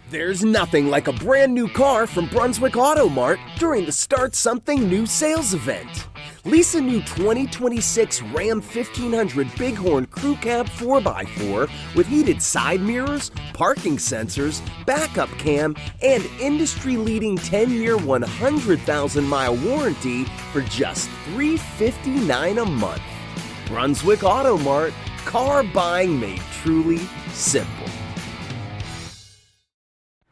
There's nothing like a brand new car from Brunswick Auto Mart during the Start Something New sales event. Lease a new 2026 Ram 1500 Bighorn Crew Cab 4x4 with heated side mirrors, parking sensors, backup cam, and industry-leading 10-year 100,000-mile warranty for just $359 a month. Brunswick Auto Mart, car buying made truly simple.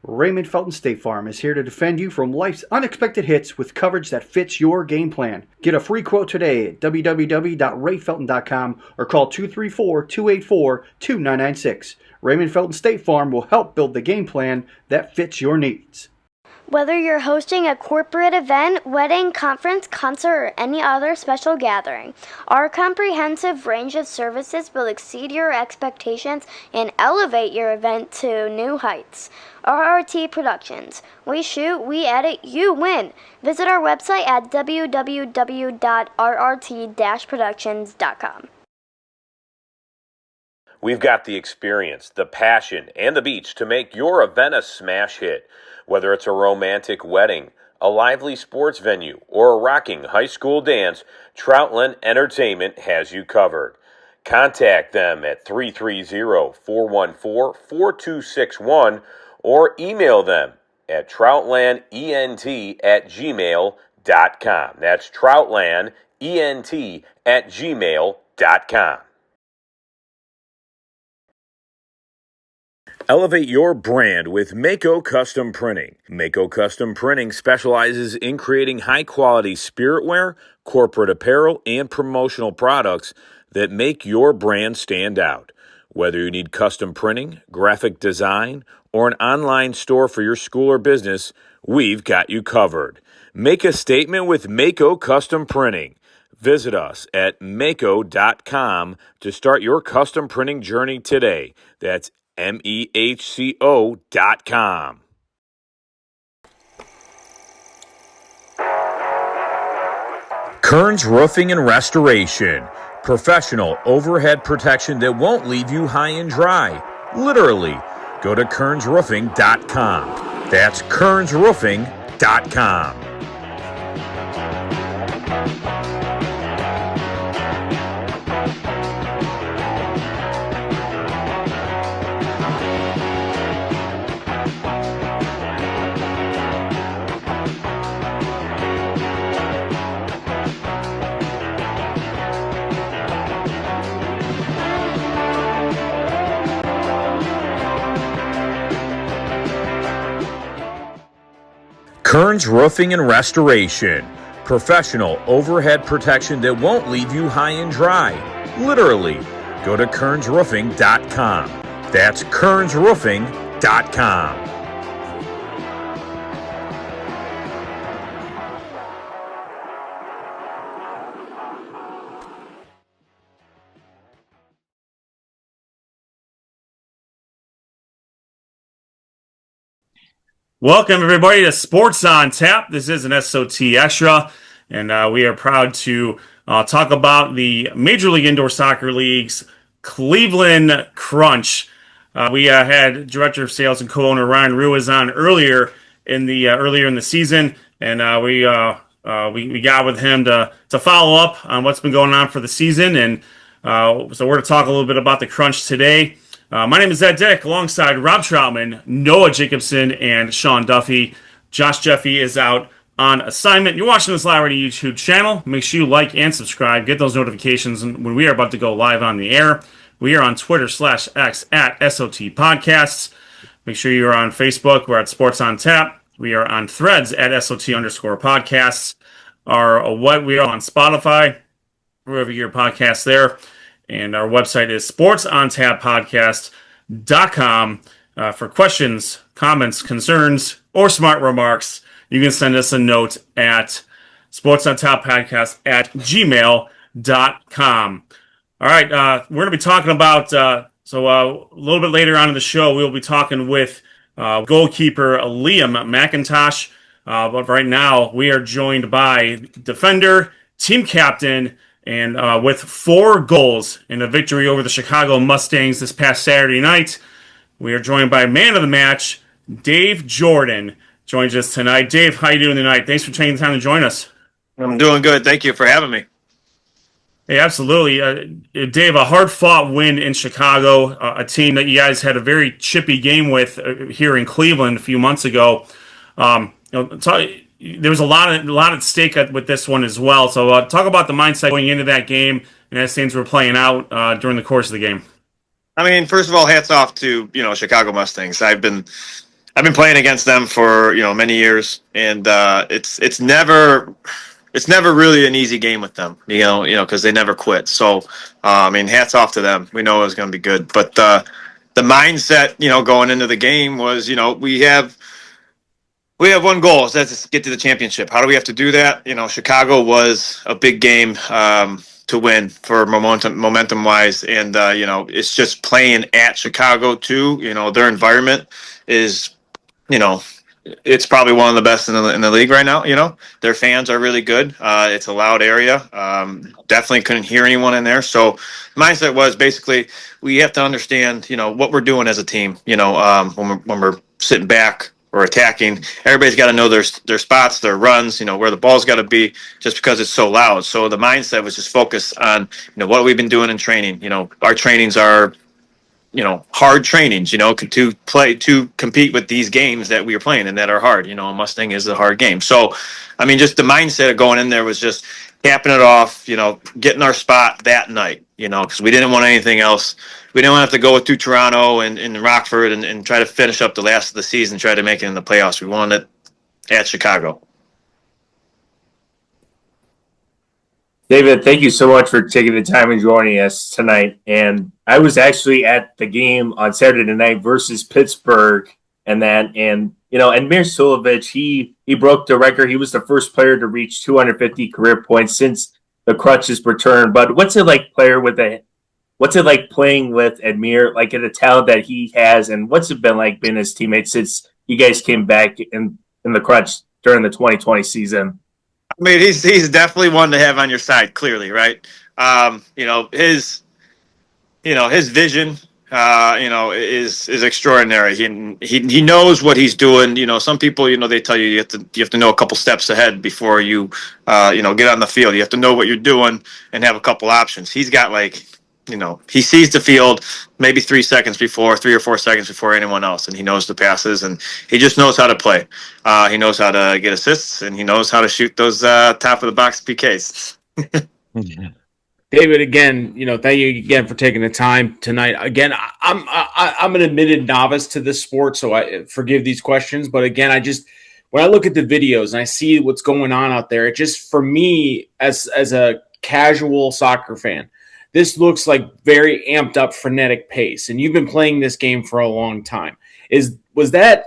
Raymond Felton State Farm is here to defend you from life's unexpected hits with coverage that fits your game plan. Get a free quote today at www.rayfelton.com or call 234-284-2996. Raymond Felton State Farm will help build the game plan that fits your needs. Whether you're hosting a corporate event, wedding, conference, concert, or any other special gathering, our comprehensive range of services will exceed your expectations and elevate your event to new heights. RRT Productions. We shoot, we edit, you win. Visit our website at www.rrt-productions.com. We've got the experience, the passion, and the beach to make your event a smash hit. Whether it's a romantic wedding, a lively sports venue, or a rocking high school dance, Troutland Entertainment has you covered. Contact them at 330-414-4261 or email them at troutlandent@gmail.com. That's troutlandent@gmail.com. Elevate your brand with Mako Custom Printing. Mako Custom Printing specializes in creating high-quality spiritware, corporate apparel, and promotional products that make your brand stand out. Whether you need custom printing, graphic design, or an online store for your school or business, we've got you covered. Make a statement with Mako Custom Printing. Visit us at mako.com to start your custom printing journey today. That's MEHCO.com. Kearns Roofing and Restoration. Professional overhead protection that won't leave you high and dry. Literally. Go to kearnsroofing.com. That's kearnsroofing.com. Kearns Roofing and Restoration. Professional overhead protection that won't leave you high and dry. Literally. Go to kearnsroofing.com. That's kearnsroofing.com. Welcome, everybody, to Sports on Tap. This is an SOT Extra, and we are proud to talk about the Major League Indoor Soccer League's Cleveland Crunch. We had Director of Sales and co-owner Ryan Ruiz on earlier in the season, and we got with him to follow up on what's been going on for the season, and so we're going to talk a little bit about the Crunch today. My name is Ed Dick, alongside Rob Troutman, Noah Jacobson, and Sean Duffy. Josh Jeffy is out on assignment. You're watching this live on the YouTube channel. Make sure you like and subscribe. Get those notifications when we are about to go live on the air. We are on Twitter/X at SOT Podcasts. Make sure you're on Facebook. We're at Sports on Tap. We are on Threads at SOT_podcasts. We are on Spotify, wherever your podcasts there. And our website is sportsontapodcast.com. For questions, comments, concerns, or smart remarks, you can send us a note at sportsontapodcast@gmail.com. All right, we're going to be talking about, a little bit later on in the show, we'll be talking with goalkeeper Liam Mcintosh. But right now, we are joined by defender, team captain, and with 4 goals in a victory over the Chicago Mustangs this past Saturday night, we are joined by man of the match, Dave Jordan joins us tonight. Dave, how you doing tonight? Thanks for taking the time to join us. I'm doing good. Thank you for having me. Hey, absolutely. Dave, a hard-fought win in Chicago, a team that you guys had a very chippy game with here in Cleveland a few months ago. There was a lot at stake with this one as well. So talk about the mindset going into that game and as things were playing out during the course of the game. I mean, first of all, hats off to Chicago Mustangs. I've been playing against them for many years, and it's never really an easy game with them. Because they never quit. So I mean, hats off to them. We know it was going to be good, but the mindset going into the game was we have one goal, is that's to get to the championship. How do we have to do that? Chicago was a big game to win for momentum wise, and it's just playing at Chicago too. Their environment is, it's probably one of the best in the league right now. Their fans are really good. It's a loud area. Definitely couldn't hear anyone in there. So mindset was basically we have to understand, what we're doing as a team. When we're sitting back or attacking, everybody's got to know their spots, their runs, where the ball's got to be, just because it's so loud. So the mindset was just focus on, what we've been doing in training. Our trainings are, hard trainings, to compete with these games that we are playing and that are hard. Mustang is a hard game. So, I mean, just the mindset of going in there was just capping it off, getting our spot that night, because we didn't want anything else. We didn't want to have to go through Toronto and Rockford and try to finish up the last of the season, try to make it in the playoffs. We wanted it at Chicago. David, thank you so much for taking the time and joining us tonight. And I was actually at the game on Saturday night versus Pittsburgh, and Edmir Sulovic, he broke the record. He was the first player to reach 250 career points since the Crutch's return. But what's it like playing with Edmir, like the talent that he has, and what's it been like being his teammate since you guys came back in the Crutch during the 2020 season? I mean, he's definitely one to have on your side, clearly, right? His vision, is extraordinary. He knows what he's doing. Some people, they tell you have to know a couple steps ahead before you, get on the field. You have to know what you're doing and have a couple options. He's got he sees the field maybe 3 or 4 seconds before anyone else, and he knows the passes, and he just knows how to play. He knows how to get assists, and he knows how to shoot those top of the box PKs. David, again, thank you again for taking the time tonight. Again, I'm an admitted novice to this sport, so I forgive these questions. But again, when I look at the videos and I see what's going on out there, it just, for me as a casual soccer fan, this looks like very amped up, frenetic pace. And you've been playing this game for a long time. Is that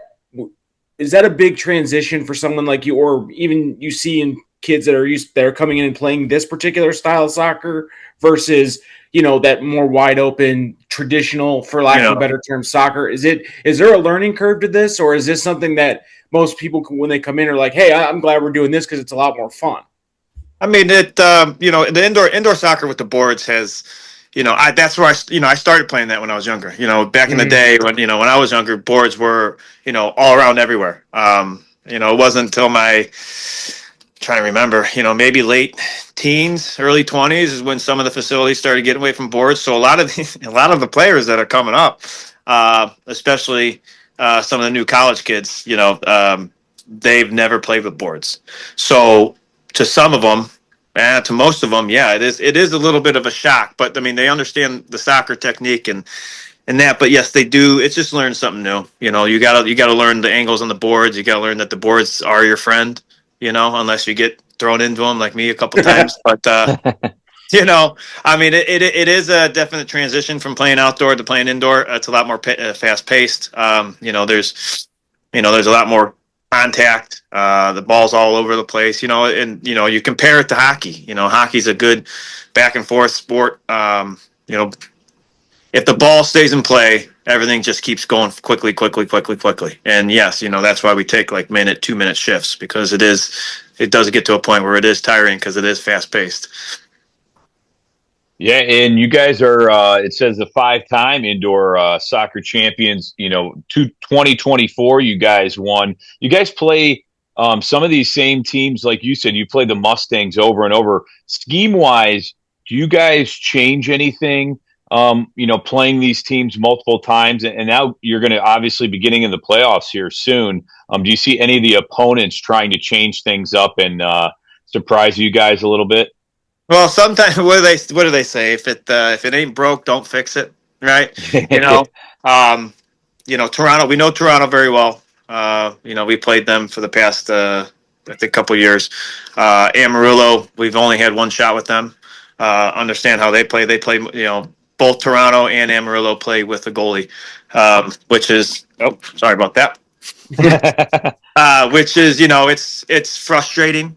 a big transition for someone like you, or even you see in kids that are coming in and playing this particular style of soccer versus, that more wide open, traditional, for lack of a better term, soccer? Is there a learning curve to this, or is this something that most people, when they come in, are like, hey, I'm glad we're doing this because it's a lot more fun? I mean, the indoor soccer with the boards has, that's where I started playing that when I was younger. Back in the day when I was younger, boards were, all around everywhere. It wasn't until trying to remember, maybe late teens, early 20s is when some of the facilities started getting away from boards. So a lot of the players that are coming up, especially some of the new college kids, they've never played with boards. So to some of them, to most of them, yeah, it is a little bit of a shock. But I mean, they understand the soccer technique and that. But yes, they do. It's just learn something new. You gotta learn the angles on the boards. You gotta learn that the boards are your friend. Unless you get thrown into them like me a couple times. But I mean, it is a definite transition from playing outdoor to playing indoor. It's a lot more fast paced. There's a lot more contact. The ball's all over the place. And you compare it to hockey. Hockey's a good back and forth sport. If the ball stays in play, everything just keeps going quickly. And yes, that's why we take 2-minute shifts, because it does get to a point where it is tiring because it is fast paced. Yeah, and you guys are, it says the 5-time indoor soccer champions, 2024, you guys won. You guys play some of these same teams, like you said, you play the Mustangs over and over. Scheme wise, do you guys change anything, playing these teams multiple times? And now you're going to obviously be getting in the playoffs here soon. Do you see any of the opponents trying to change things up and surprise you guys a little bit? Well, sometimes what do they say? If it ain't broke, don't fix it, right? You know, um, Toronto. We know Toronto very well. We played them for the past I think couple years. Amarillo. We've only had one shot with them. Understand how they play. They play. Both Toronto and Amarillo play with the goalie, which is sorry about that. Which is it's frustrating.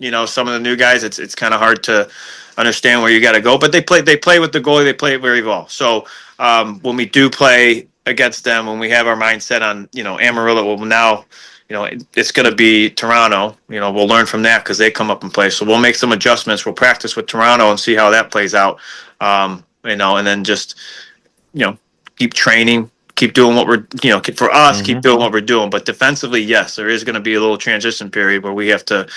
Some of the new guys, it's kind of hard to understand where you got to go. But they play with the goalie. They play it very well. So when we do play against them, when we have our mindset on Amarillo, well now it's going to be Toronto. We'll learn from that because they come up and play. So we'll make some adjustments. We'll practice with Toronto and see how that plays out. And then just keep training, keep doing what we're for us, keep doing what we're doing. But defensively, yes, there is going to be a little transition period where we have to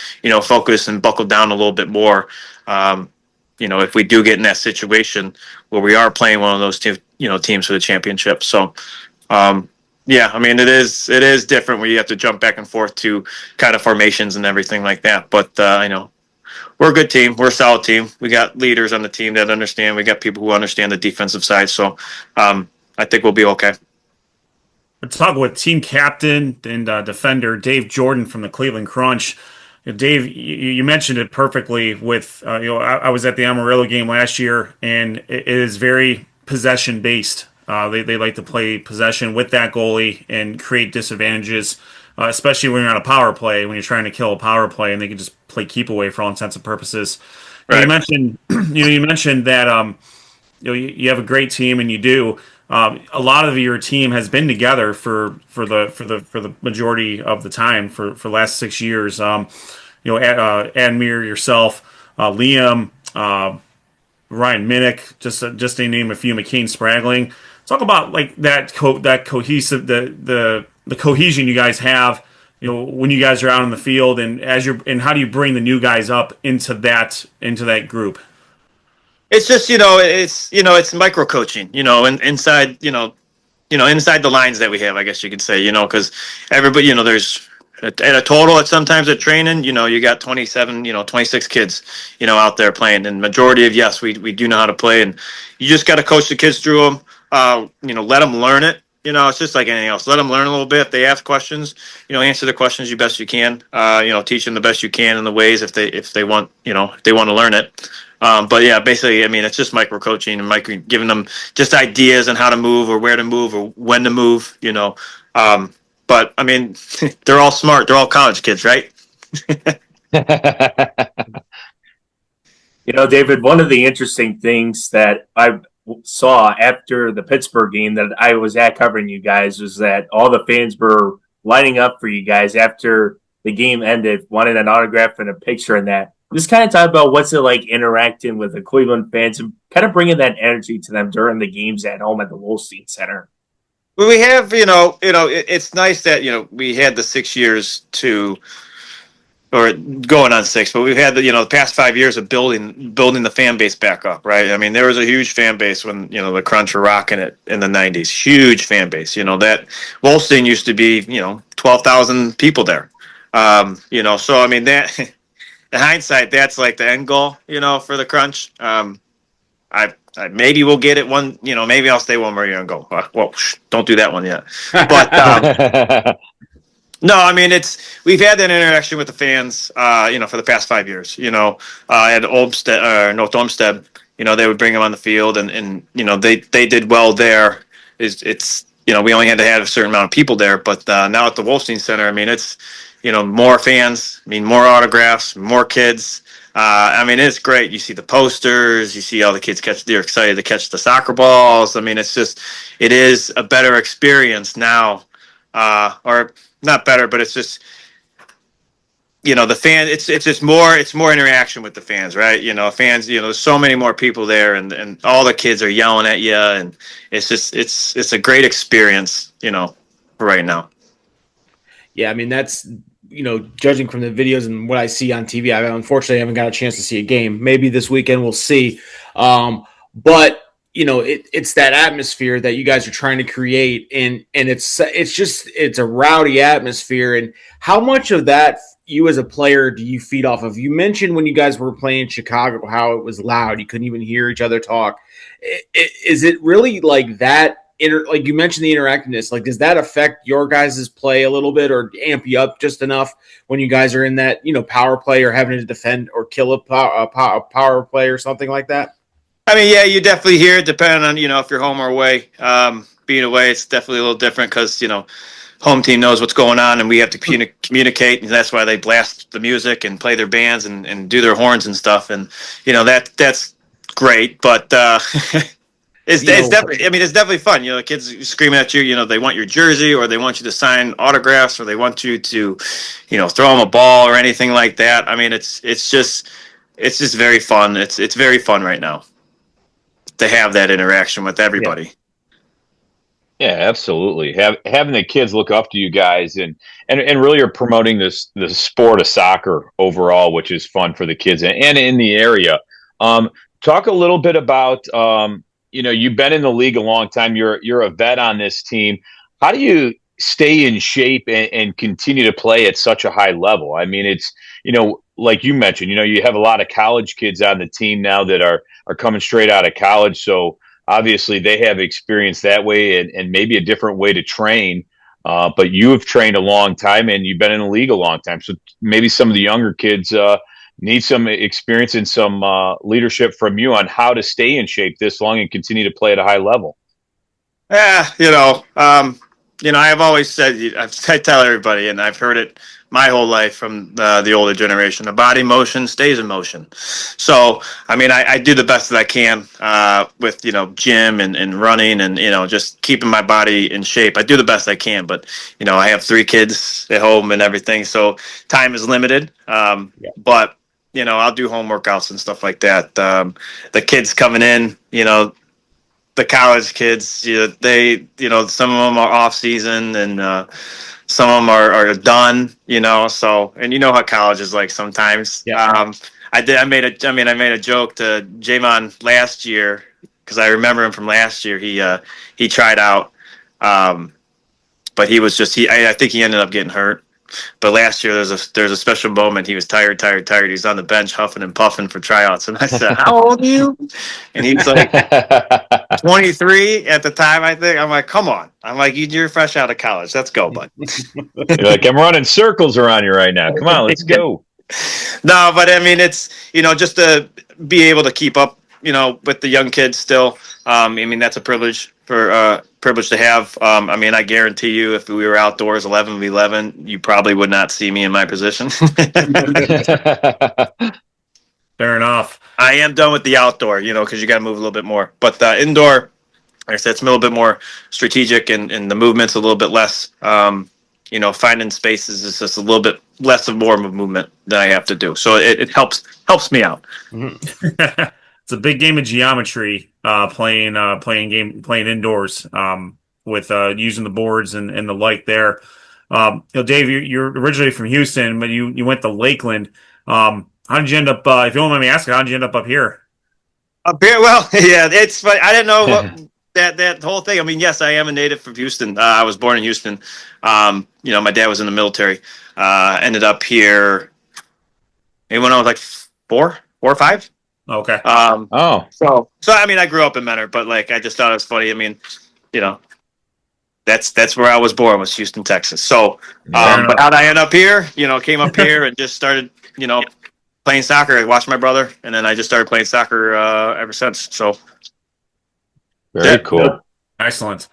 focus and buckle down a little bit more. If we do get in that situation where we are playing one of those teams for the championship. So it is different where you have to jump back and forth to kind of formations and everything like that. But we're a good team. We're a solid team. We got leaders on the team that understand. We got people who understand the defensive side. So I think we'll be okay. We're talking with team captain and defender Dave Jordan from the Cleveland Crunch. Dave, you mentioned it perfectly. With I was at the Amarillo game last year, and it is very possession based. They like to play possession with that goalie and create disadvantages, especially when you're on a power play. When you're trying to kill a power play, and they can just play keep away for all intents and purposes. Right. You mentioned that you have a great team, and you do. A lot of your team has been together for the majority of the time for the last 6 years. Admir, yourself, Liam, Ryan Minnick, just to name a few, McCain Spragling. Talk about like that cohesive the cohesion you guys have. When you guys are out in the field, and how do you bring the new guys up into that group? It's just it's micro coaching, inside inside the lines that we have, I guess you could say, because everybody, there's at a total at sometimes at training, you got 27, 26 kids, out there playing, and majority of yes, we do know how to play, and you just got to coach the kids through them, let them learn it. It's just like anything else. Let them learn a little bit. If they ask questions, answer the questions you best you can. Teach them the best you can in the ways if they want, if they want to learn it. But yeah, basically, it's just micro coaching and giving them just ideas on how to move or where to move or when to move. But they're all smart. They're all college kids, right? David, one of the interesting things that I saw after the Pittsburgh game that I was at covering you guys was that all the fans were lining up for you guys after the game ended, wanted an autograph and a picture and that. Just kind of talk about what's it like interacting with the Cleveland fans and kind of bringing that energy to them during the games at home at the Wolstein Center. Well, we have, it's nice that, we had the 6 years or going on 6, but we've had the past 5 years of building the fan base back up, right? There was a huge fan base when the Crunch were rocking it in the 90s. Huge fan base. That Wolstein used to be 12,000 people there. So that in hindsight, that's like the end goal, for the Crunch. I maybe we'll get it one. Maybe I'll stay one more year and go. Well, don't do that one yet. But. No, we've had that interaction with the fans, for the past 5 years. At North Olmsted, they would bring them on the field, and they did well there. It's we only had to have a certain amount of people there, but now at the Wolstein Center, it's more fans, more autographs, more kids. It's great. You see the posters, you see all the kids they're excited to catch the soccer balls. It is a better experience now, or not better, but it's just the fan, it's just it's more interaction with the fans, right? Fans, there's so many more people there, and all the kids are yelling at you, and it's a great experience, right now. Yeah, I mean that's judging from the videos and what I see on TV, I unfortunately haven't got a chance to see a game. Maybe this weekend we'll see. But it's that atmosphere that you guys are trying to create, and it's a rowdy atmosphere. And how much of that you as a player do you feed off of? You mentioned when you guys were playing Chicago how it was loud, you couldn't even hear each other talk. Is it really like that? Like you mentioned the interactiveness, like does that affect your guys' play a little bit or amp you up just enough when you guys are in that power play or having to defend or kill a power play or something like that? I mean, yeah, you definitely hear it depending on if you're home or away. Being away, it's definitely a little different because home team knows what's going on, and we have to communicate, and that's why they blast the music and play their bands and do their horns and stuff, and that's great, but it's definitely, I mean, it's definitely fun. The kids screaming at you. They want your jersey, or they want you to sign autographs, or they want you to, throw them a ball or anything like that. I mean, it's just very fun. It's very fun right now to have that interaction with everybody. Yeah, absolutely. Having the kids look up to you guys and really are promoting the sport of soccer overall, which is fun for the kids and in the area. Talk a little bit about you've been in the league a long time. You're a vet on this team. How do you stay in shape and continue to play at such a high level? I mean, it's like you mentioned, you have a lot of college kids on the team now that are coming straight out of college, so obviously they have experience that way and maybe a different way to train. But you have trained a long time and you've been in the league a long time, so maybe some of the younger kids need some experience and some leadership from you on how to stay in shape this long and continue to play at a high level. Yeah, I've always said, I tell everybody, and I've heard it my whole life from the older generation: a body motion stays in motion. So, I mean, I do the best that I can with gym and running and just keeping my body in shape. I do the best I can, but I have 3 kids at home and everything, so time is limited. But I'll do home workouts and stuff like that. The kids coming in, the college kids, they, some of them are off season and some of them are done, so, and how college is like sometimes. Yeah. I made a joke to Jamon last year because I remember him from last year. He tried out, but he was I think he ended up getting hurt. But last year there's a special moment. He was tired. He's on the bench huffing and puffing for tryouts. And I said, "How old are you?" And he's like 23 at the time, I think. I'm like, "Come on." I'm like, "You're fresh out of college. Let's go, bud." You're like, I'm running circles around you right now. Come on, let's go. No, but I mean, it's, just to be able to keep up, with the young kids still. I mean, that's a privilege to have. I mean, I guarantee you, if we were outdoors 11v11, you probably would not see me in my position. Fair enough. I am done with the outdoor, because you got to move a little bit more. But the indoor, like I said, it's a little bit more strategic, and the movement's a little bit less. Finding spaces is just a little bit less of more of a movement that I have to do. So it helps me out. Mm-hmm. It's a big game of geometry, playing indoors, with using the boards and the like there. Dave, you're originally from Houston, but you went to Lakeland. How did you end up? If you don't mind me asking, how did you end up here? Up here, well, yeah, it's funny. I didn't know what that whole thing. I mean, yes, I am a native from Houston. I was born in Houston. My dad was in the military. Ended up here maybe when I was like 4 or 5. Okay. So I mean, I grew up in Menor, but like I just thought it was funny. I mean, that's where I was born, was Houston, Texas. So, but how'd I end up here? Came up here and just started, playing soccer. I watched my brother, and then I just started playing soccer ever since. So, very cool. Excellent.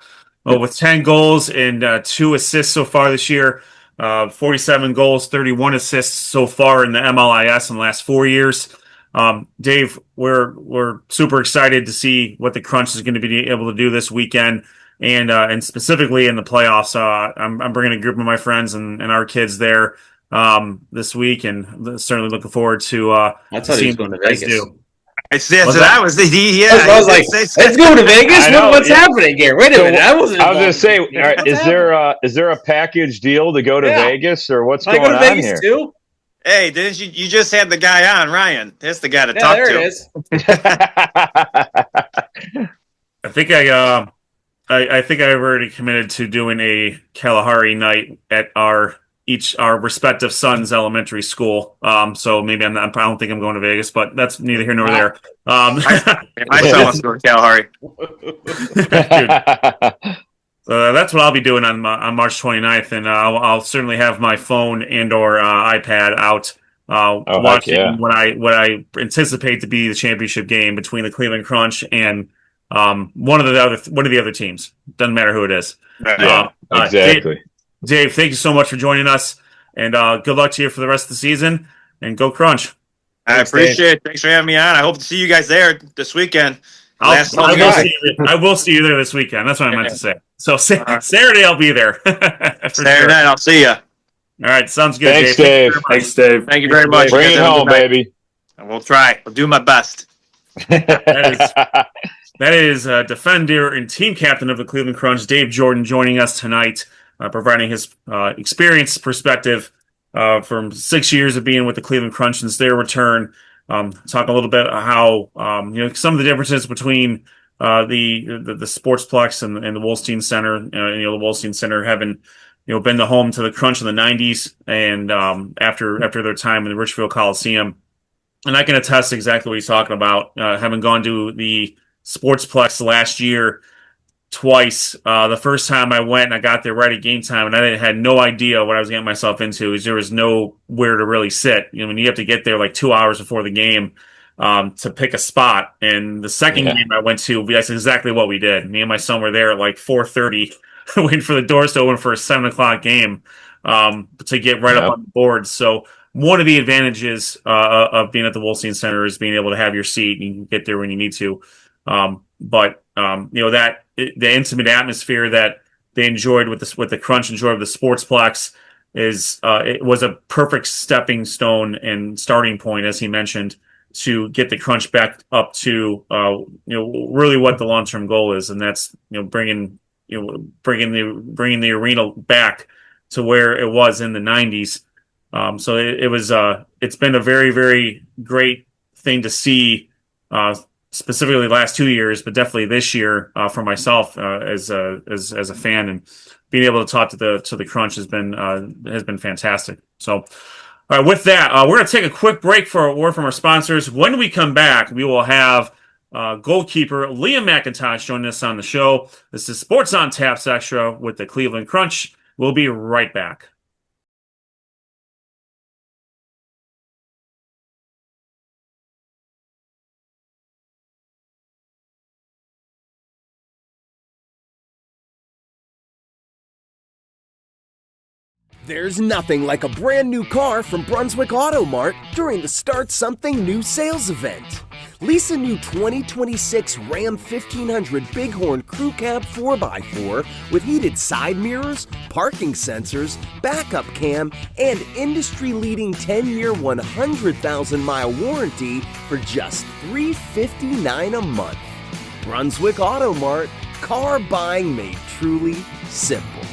Well, with 10 goals and 2 assists so far this year, 47 goals, 31 assists so far in the MLIS in the last 4 years. Dave, we're super excited to see what the Crunch is going to be able to do this weekend, and specifically in the playoffs. I'm bringing a group of my friends and our kids there this week, and certainly looking forward to I thought he was seeing going what to you guys Vegas. do. That's what that? I was thinking. Yeah, I was he like, did say so. let's go to Vegas. I know, What's yeah. happening here? Wait a So, minute. I wasn't. I was going to say, involved in this. What's is there a package deal to go to Yeah. Vegas, or what's Can I going go to on Vegas here? too? Hey, didn't you just had the guy on, Ryan? That's the guy to Yeah, talk there to. it is. I think I think I've already committed to doing a Kalahari night at our respective son's elementary school. So maybe I don't think I'm going to Vegas, but that's neither here nor there. My son wants to go to Kalahari. That's what I'll be doing on March 29th, and I'll certainly have my phone and/or iPad out watching what I anticipate to be the championship game between the Cleveland Crunch and one of the other teams. Doesn't matter who it is. Yeah, exactly. Dave, thank you so much for joining us, and good luck to you for the rest of the season. And go Crunch! I appreciate it. Thanks for having me on. I hope to see you guys there this weekend. I will see you there this weekend. That's what I meant to say. So Saturday I'll be there. Saturday night I'll see you. All right, sounds good. Thanks, Dave. Thanks, Dave. Thank you very much. Bring it home, baby. We'll try. We'll do my best. That is defender and team captain of the Cleveland Crunch, Dave Jordan, joining us tonight, providing his experience perspective from 6 years of being with the Cleveland Crunch since their return. Talk a little bit about how some of the differences between the Sportsplex and the Wolstein Center. The Wolstein Center having been the home to the Crunch in the '90s, and after their time in the Richfield Coliseum. And I can attest exactly what he's talking about. Having gone to the Sportsplex last year twice. The first time I went and I got there right at game time, and I had no idea what I was getting myself into. There was nowhere to really sit. You have to get there like 2 hours before the game to pick a spot. And the second game I went to, that's exactly what we did. Me and my son were there at like 4:30, waiting for the doors to open for a 7:00 game to get right up on the board. So one of the advantages of being at the Wolstein Center is being able to have your seat and you can get there when you need to. But the intimate atmosphere that they enjoyed with the Crunch enjoyed with the Sportsplex it was a perfect stepping stone and starting point, as he mentioned, to get the Crunch back up to really what the long term goal is, and that's bringing the arena back to where it was in the '90s. So it's been a very, very great thing to see, specifically the last 2 years, but definitely this year for myself as a fan, and being able to talk to the Crunch has been fantastic. So, all right, with that, we're going to take a quick break for a word from our sponsors. When we come back, we will have goalkeeper Liam Mcintosh joining us on the show. This is Sports on Taps Extra with the Cleveland Crunch. We'll be right back. There's nothing like a brand new car from Brunswick Auto Mart during the Start Something New sales event. Lease a new 2026 Ram 1500 Bighorn Crew Cab 4x4 with heated side mirrors, parking sensors, backup cam, and industry-leading 10-year 100,000-mile warranty for just $359 a month. Brunswick Auto Mart, car buying made truly simple.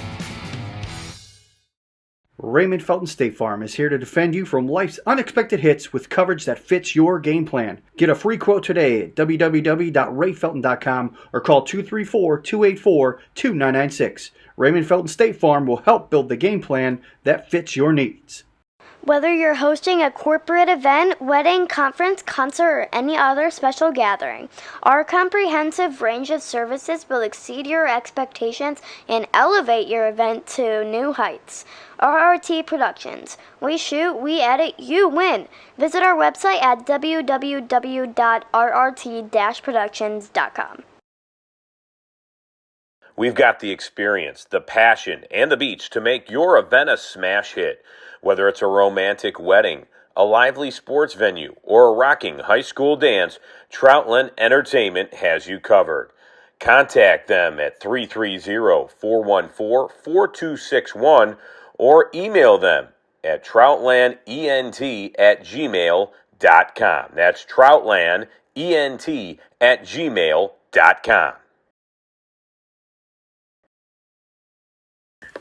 Raymond Felton State Farm is here to defend you from life's unexpected hits with coverage that fits your game plan. Get a free quote today at www.rayfelton.com or call 234-284-2996. Raymond Felton State Farm will help build the game plan that fits your needs. Whether you're hosting a corporate event, wedding, conference, concert, or any other special gathering, our comprehensive range of services will exceed your expectations and elevate your event to new heights. RRT Productions. We shoot, we edit, you win. Visit our website at www.rrt-productions.com. We've got the experience, the passion, and the beach to make your event a smash hit. Whether it's a romantic wedding, a lively sports venue, or a rocking high school dance, Troutland Entertainment has you covered. Contact them at 330-414-4261 or email them at troutlandent@gmail.com. That's troutlandent@gmail.com.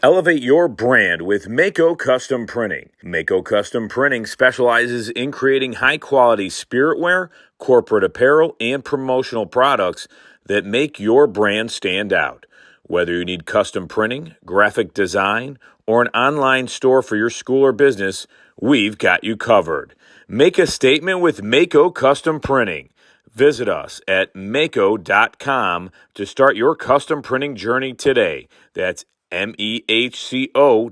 Elevate your brand with Mako Custom Printing. Mako Custom Printing specializes in creating high-quality spiritware, corporate apparel, and promotional products that make your brand stand out. Whether you need custom printing, graphic design, or an online store for your school or business, we've got you covered. Make a statement with Mako Custom Printing. Visit us at mako.com to start your custom printing journey today. That's MEHCO.com.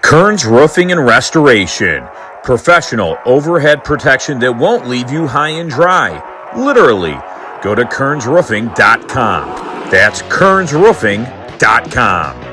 Kearns Roofing and Restoration. Professional overhead protection that won't leave you high and dry. Literally. Go to kearnsroofing.com. That's kearnsroofing.com.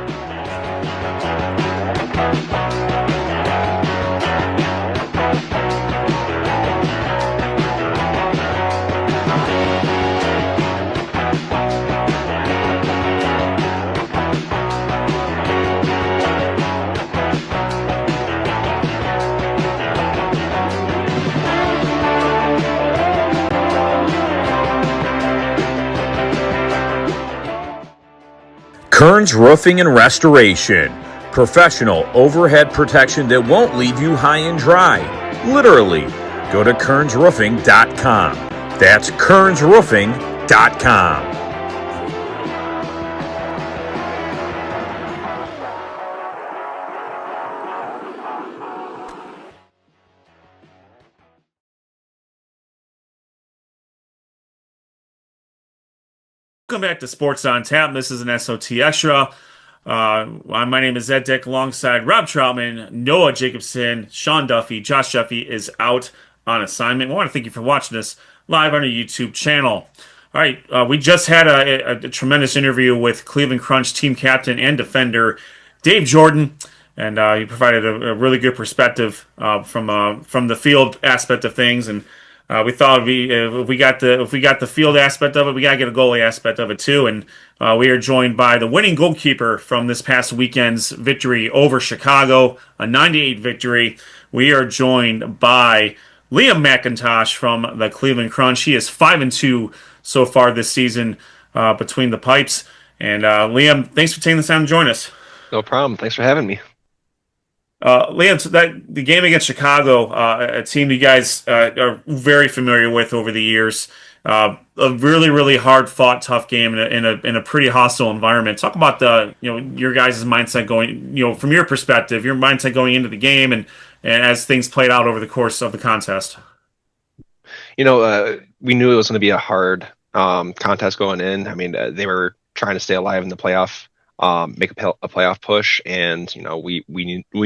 Kearns Roofing and Restoration. Professional overhead protection that won't leave you high and dry. Literally. Go to kearnsroofing.com. That's kearnsroofing.com. Welcome back to Sports on Tap. This is an SOT Extra. My name is Ed Dick alongside Rob Troutman, Noah Jacobson, Sean Duffy. Josh Duffy is out on assignment. I want to thank you for watching this live on our YouTube channel. All right, we just had a tremendous interview with Cleveland Crunch team captain and defender Dave Jordan, and he provided a really good perspective from the field aspect of things. And we thought if we got the field aspect of it, we gotta get a goalie aspect of it too. And we are joined by the winning goalkeeper from this past weekend's victory over Chicago, a 9-8 victory. We are joined by Liam Mcintosh from the Cleveland Crunch. He is 5-2 so far this season between the pipes. And Liam, thanks for taking the time to join us. No problem. Thanks for having me. Liam, so the game against Chicago, a team you guys are very familiar with over the years, a really, really hard fought, tough game in a pretty hostile environment. Talk about your guys' mindset going, from your perspective, your mindset going into the game and as things played out over the course of the contest. We knew it was going to be a hard contest going in. I mean, they were trying to stay alive in the playoff. Make a playoff push, and we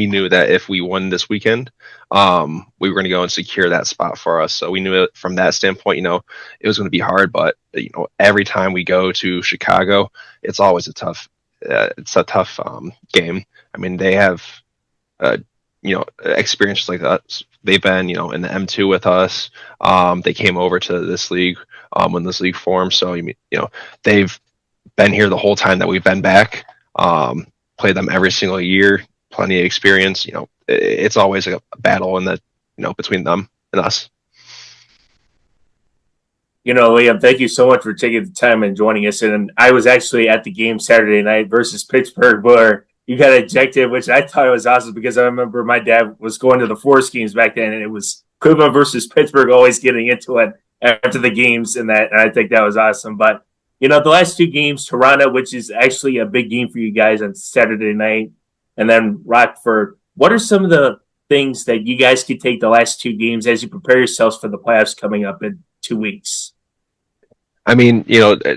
knew that if we won this weekend, we were going to go and secure that spot for us. So we knew it from that standpoint. It was going to be hard, but every time we go to Chicago, it's always a tough game. I mean, they have experiences like that. They've been in the M2 with us. They came over to this league when this league formed. So they've been here the whole time that we've been back. Played them every single year. Plenty of experience. It's always a battle in the between them and us. Liam, thank you so much for taking the time and joining us. And I was actually at the game Saturday night versus Pittsburgh where you got ejected, which I thought was awesome because I remember my dad was going to the Forest games back then, and it was Cleveland versus Pittsburgh always getting into it after the games, and I think that was awesome. But the last two games, Toronto, which is actually a big game for you guys on Saturday night, and then Rockford. What are some of the things that you guys could take the last two games as you prepare yourselves for the playoffs coming up in 2 weeks? I mean,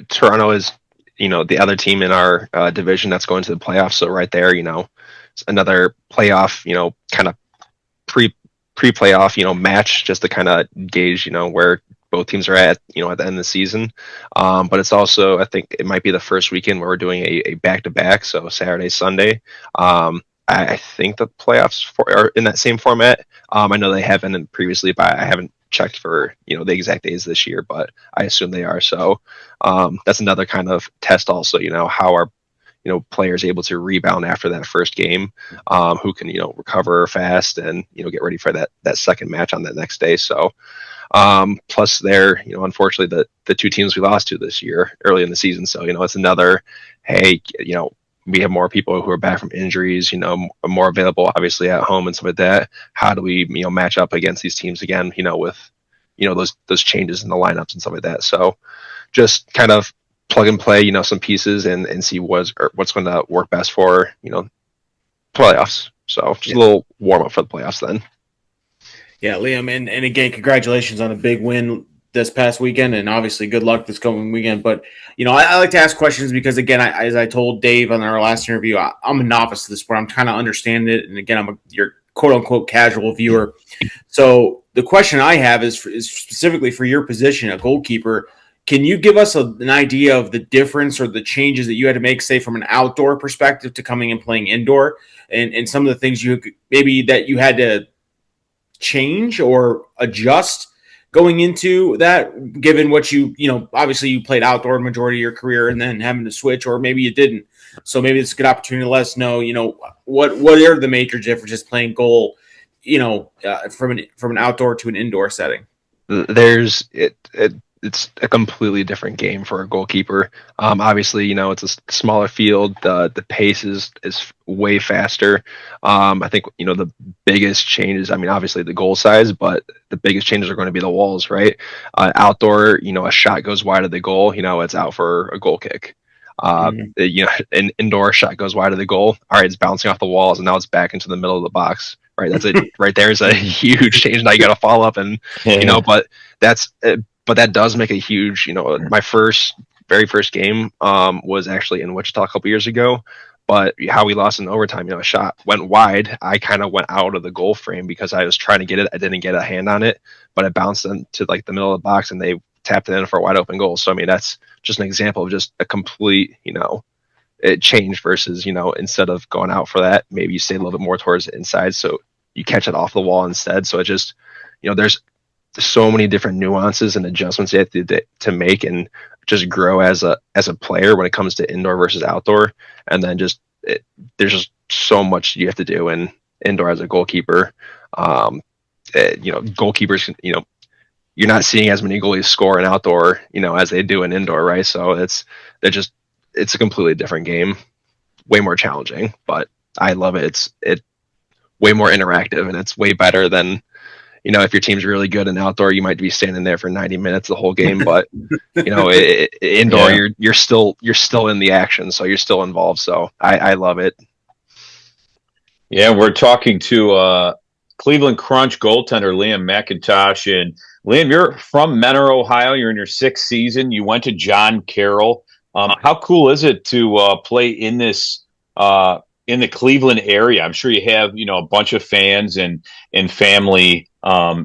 Toronto is, the other team in our division that's going to the playoffs. So right there, it's another playoff, kind of pre-playoff, match just to kind of gauge, where both teams are at the end of the season. But it's also, I think it might be the first weekend where we're doing a back-to-back. So Saturday, Sunday. I think the playoffs are in that same format. I know they haven't previously, but I haven't checked for the exact days this year, but I assume they are. So that's another kind of test also, how are players able to rebound after that first game, who can recover fast and get ready for that second match on that next day. So plus they're unfortunately the two teams we lost to this year early in the season. So it's another, hey, we have more people who are back from injuries, more available obviously at home and stuff like that. How do we match up against these teams again, with those changes in the lineups and stuff like that. So just kind of plug and play, some pieces and see what's going to work best for, playoffs. So just a little warm up for the playoffs then. Yeah, Liam, and again, congratulations on a big win this past weekend, and obviously good luck this coming weekend. But, I like to ask questions because, again, as I told Dave on our last interview, I'm a novice to the sport. I'm trying to understand it. And, again, I'm your quote-unquote casual viewer. So the question I have is specifically for your position, a goalkeeper. Can you give us an idea of the difference or the changes that you had to make, say, from an outdoor perspective to coming and playing indoor, and some of the things that you had to change or adjust going into that, given what obviously you played outdoor majority of your career and then having to switch, or maybe you didn't. So maybe it's a good opportunity to let us know, what are the major differences playing goal, from an outdoor to an indoor setting. It's a completely different game for a goalkeeper. Obviously, it's a smaller field. The pace is way faster. I think, the biggest changes, obviously the goal size, but the biggest changes are going to be the walls, right? Outdoor, a shot goes wide of the goal, it's out for a goal kick. An indoor shot goes wide of the goal. All right, it's bouncing off the walls and now it's back into the middle of the box. Right. That's it. Right there is a huge change. Now you got to follow up and, but that does make a huge, my very first game was actually in Wichita a couple years ago. But how we lost in overtime, a shot went wide. I kind of went out of the goal frame because I was trying to get it. I didn't get a hand on it, but it bounced into like the middle of the box and they tapped it in for a wide open goal. So, that's just an example of just a complete, it changed versus, instead of going out for that, maybe you stay a little bit more towards the inside. So you catch it off the wall instead. So it just, there's so many different nuances and adjustments you have to make and just grow as a player when it comes to indoor versus outdoor. And then there's just so much you have to do in indoor as a goalkeeper. Goalkeepers, you're not seeing as many goalies score in outdoor, as they do in indoor, right? So it's a completely different game, way more challenging, but I love it. It's way more interactive and it's way better than, if your team's really good in outdoor, you might be standing there for 90 minutes the whole game, but indoor, yeah. you're still in the action, so you're still involved. So I love it. Yeah, we're talking to Cleveland Crunch goaltender Liam Mcintosh, and Liam, you're from Mentor, Ohio. You're in your 6th season. You went to John Carroll. How cool is it to play in this? In the Cleveland area? I'm sure you have, a bunch of fans and family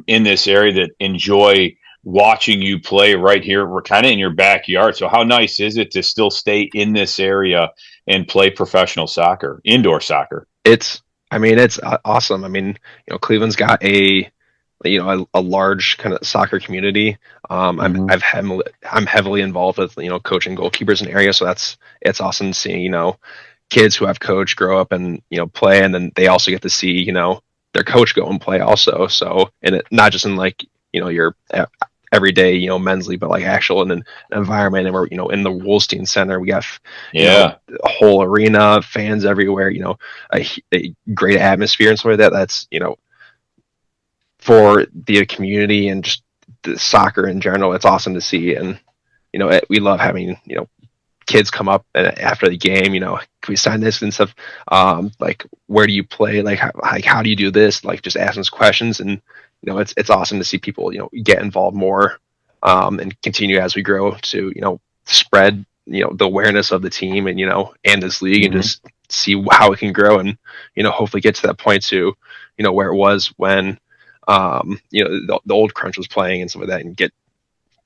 in this area that enjoy watching you play right here. We're kind of in your backyard. So how nice is it to still stay in this area and play professional soccer, indoor soccer? It's awesome. Cleveland's got a large kind of soccer community. I'm heavily involved with, coaching goalkeepers in the area. So it's awesome seeing, kids who have coached grow up and play, and then they also get to see their coach go and play also. So, and it not just in like your everyday men's league, but like actual in an environment, and we're in the Wolstein Center, we got a whole arena, fans everywhere, a great atmosphere and stuff like that. That's for the community and just the soccer in general. It's awesome to see, and we love having kids come up after the game, can we sign this and stuff? Like, where do you play? Like, how do you do this? Like, just asking us questions, and it's awesome to see people get involved more, and continue as we grow to spread the awareness of the team and this league, and just see how it can grow, and hopefully get to that point to where it was when the old Crunch was playing and some of that, and get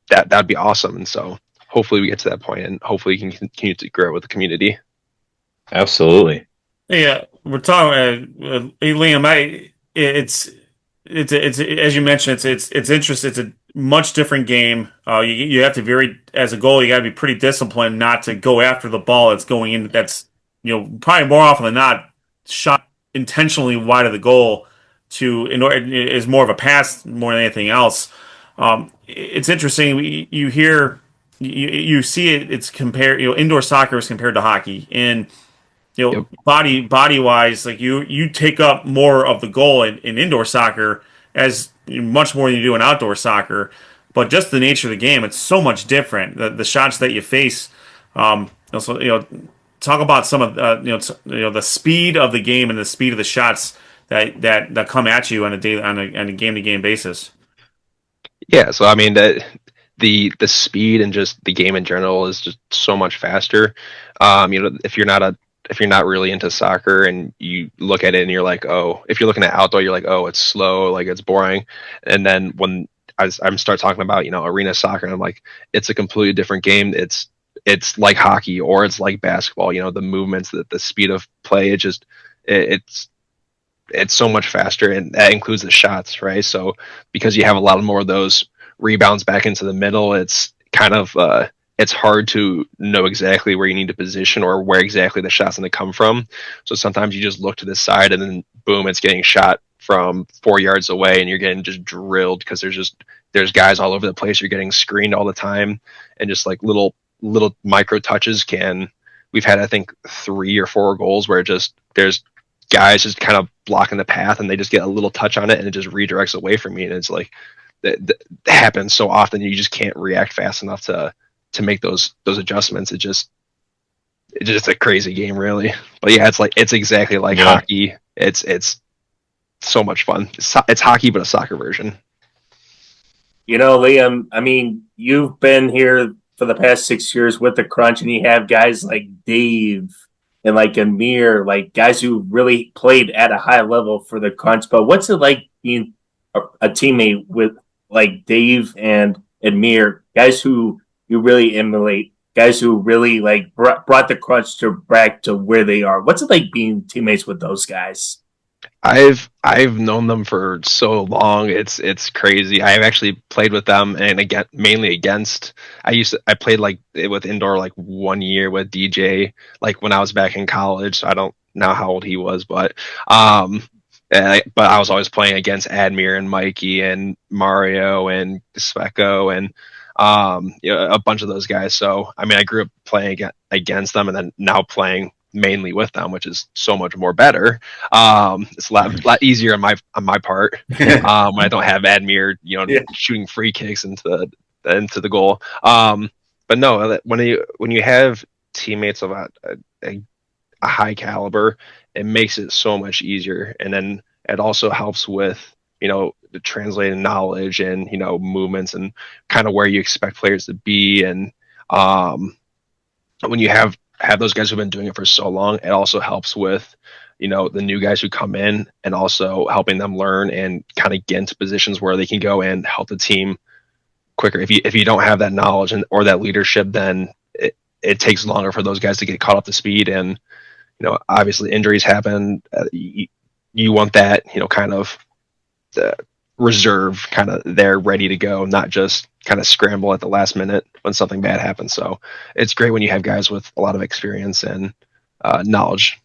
that'd be awesome. And so hopefully we get to that point, and hopefully we can continue to grow with the community. Absolutely. Yeah, we're talking, Liam. It's as you mentioned, it's interesting. It's a much different game. You have to as a goalie, you got to be pretty disciplined not to go after the ball that's going in. That's probably more often than not shot intentionally wide of the goal. Is more of a pass more than anything else. It's interesting. You see it. It's compared. Indoor soccer is compared to hockey, and Yep. body wise, like you take up more of the goal in indoor soccer as much more than you do in outdoor soccer. But just the nature of the game, it's so much different. The shots that you face, also talk about some of the speed of the game and the speed of the shots that come at you on a game to game basis. Yeah, so I mean that the speed and just the game in general is just so much faster. If you're not really into soccer and you look at it and you're like, oh, if you're looking at outdoor, you're like, oh, it's slow, like it's boring. And then when I'm start talking about arena soccer, and I'm like, it's a completely different game. It's like hockey or it's like basketball. The movements, the speed of play, it's it's so much faster, and that includes the shots, right? So because you have a lot more of those rebounds back into the middle, it's kind of it's hard to know exactly where you need to position or where exactly the shot's going to come from. So sometimes you just look to the side and then boom, it's getting shot from 4 yards away, and you're getting just drilled because there's guys all over the place. You're getting screened all the time, and just like little micro touches can. We've had I think 3 or 4 goals where there's guys just kind of blocking the path and they just get a little touch on it and it just redirects away from me, and it's like that happens so often you just can't react fast enough to make those adjustments. It's just a crazy game, really. But yeah, it's exactly like hockey. It's so much fun. It's hockey but a soccer version. Liam, I mean, you've been here for the past 6 years with the Crunch, and you have guys like Dave and like Amir, like guys who really played at a high level for the Crunch. But what's it like being a teammate with like Dave and Amir, guys who you really emulate, guys who really like brought the Crunch to back to where they are? What's it like being teammates with those guys? I've known them for so long. It's crazy. I've actually played with them, and again mainly against. I played like with indoor like 1 year with DJ, like when I was back in college. So I don't know how old he was, but I was always playing against Admir and Mikey and Mario and Sveko and a bunch of those guys. So I mean, I grew up playing against them, and then now playing mainly with them, which is so much more better. It's a lot easier on my part when I don't have Admir, shooting free kicks into the goal. But no, when you have teammates of a high caliber, it makes it so much easier, and then it also helps with the translating knowledge and movements and kind of where you expect players to be, and when you have those guys who've been doing it for so long, it also helps with the new guys who come in, and also helping them learn and kind of get into positions where they can go and help the team quicker. If you don't have that knowledge or that leadership, then it takes longer for those guys to get caught up to speed, and obviously injuries happen. You want that kind of the reserve kind of there ready to go, not just kind of scramble at the last minute when something bad happens. So it's great when you have guys with a lot of experience and knowledge.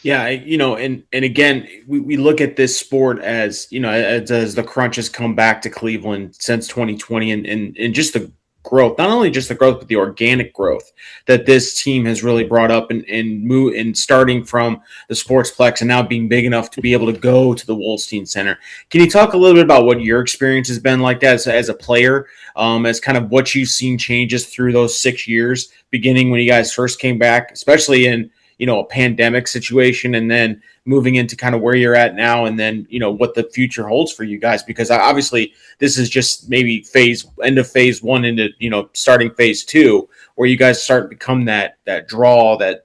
Yeah, and again, we look at this sport as as the Crunch has come back to Cleveland since 2020, and just the growth, not only just the growth, but the organic growth that this team has really brought up, and starting from the Sportsplex and now being big enough to be able to go to the Wolstein Center. Can you talk a little bit about what your experience has been like that as a player, as kind of what you've seen changes through those 6 years, beginning when you guys first came back, especially in a pandemic situation, and then moving into kind of where you're at now, and then what the future holds for you guys, because obviously this is just maybe end of phase one into starting phase two, where you guys start to become that draw, that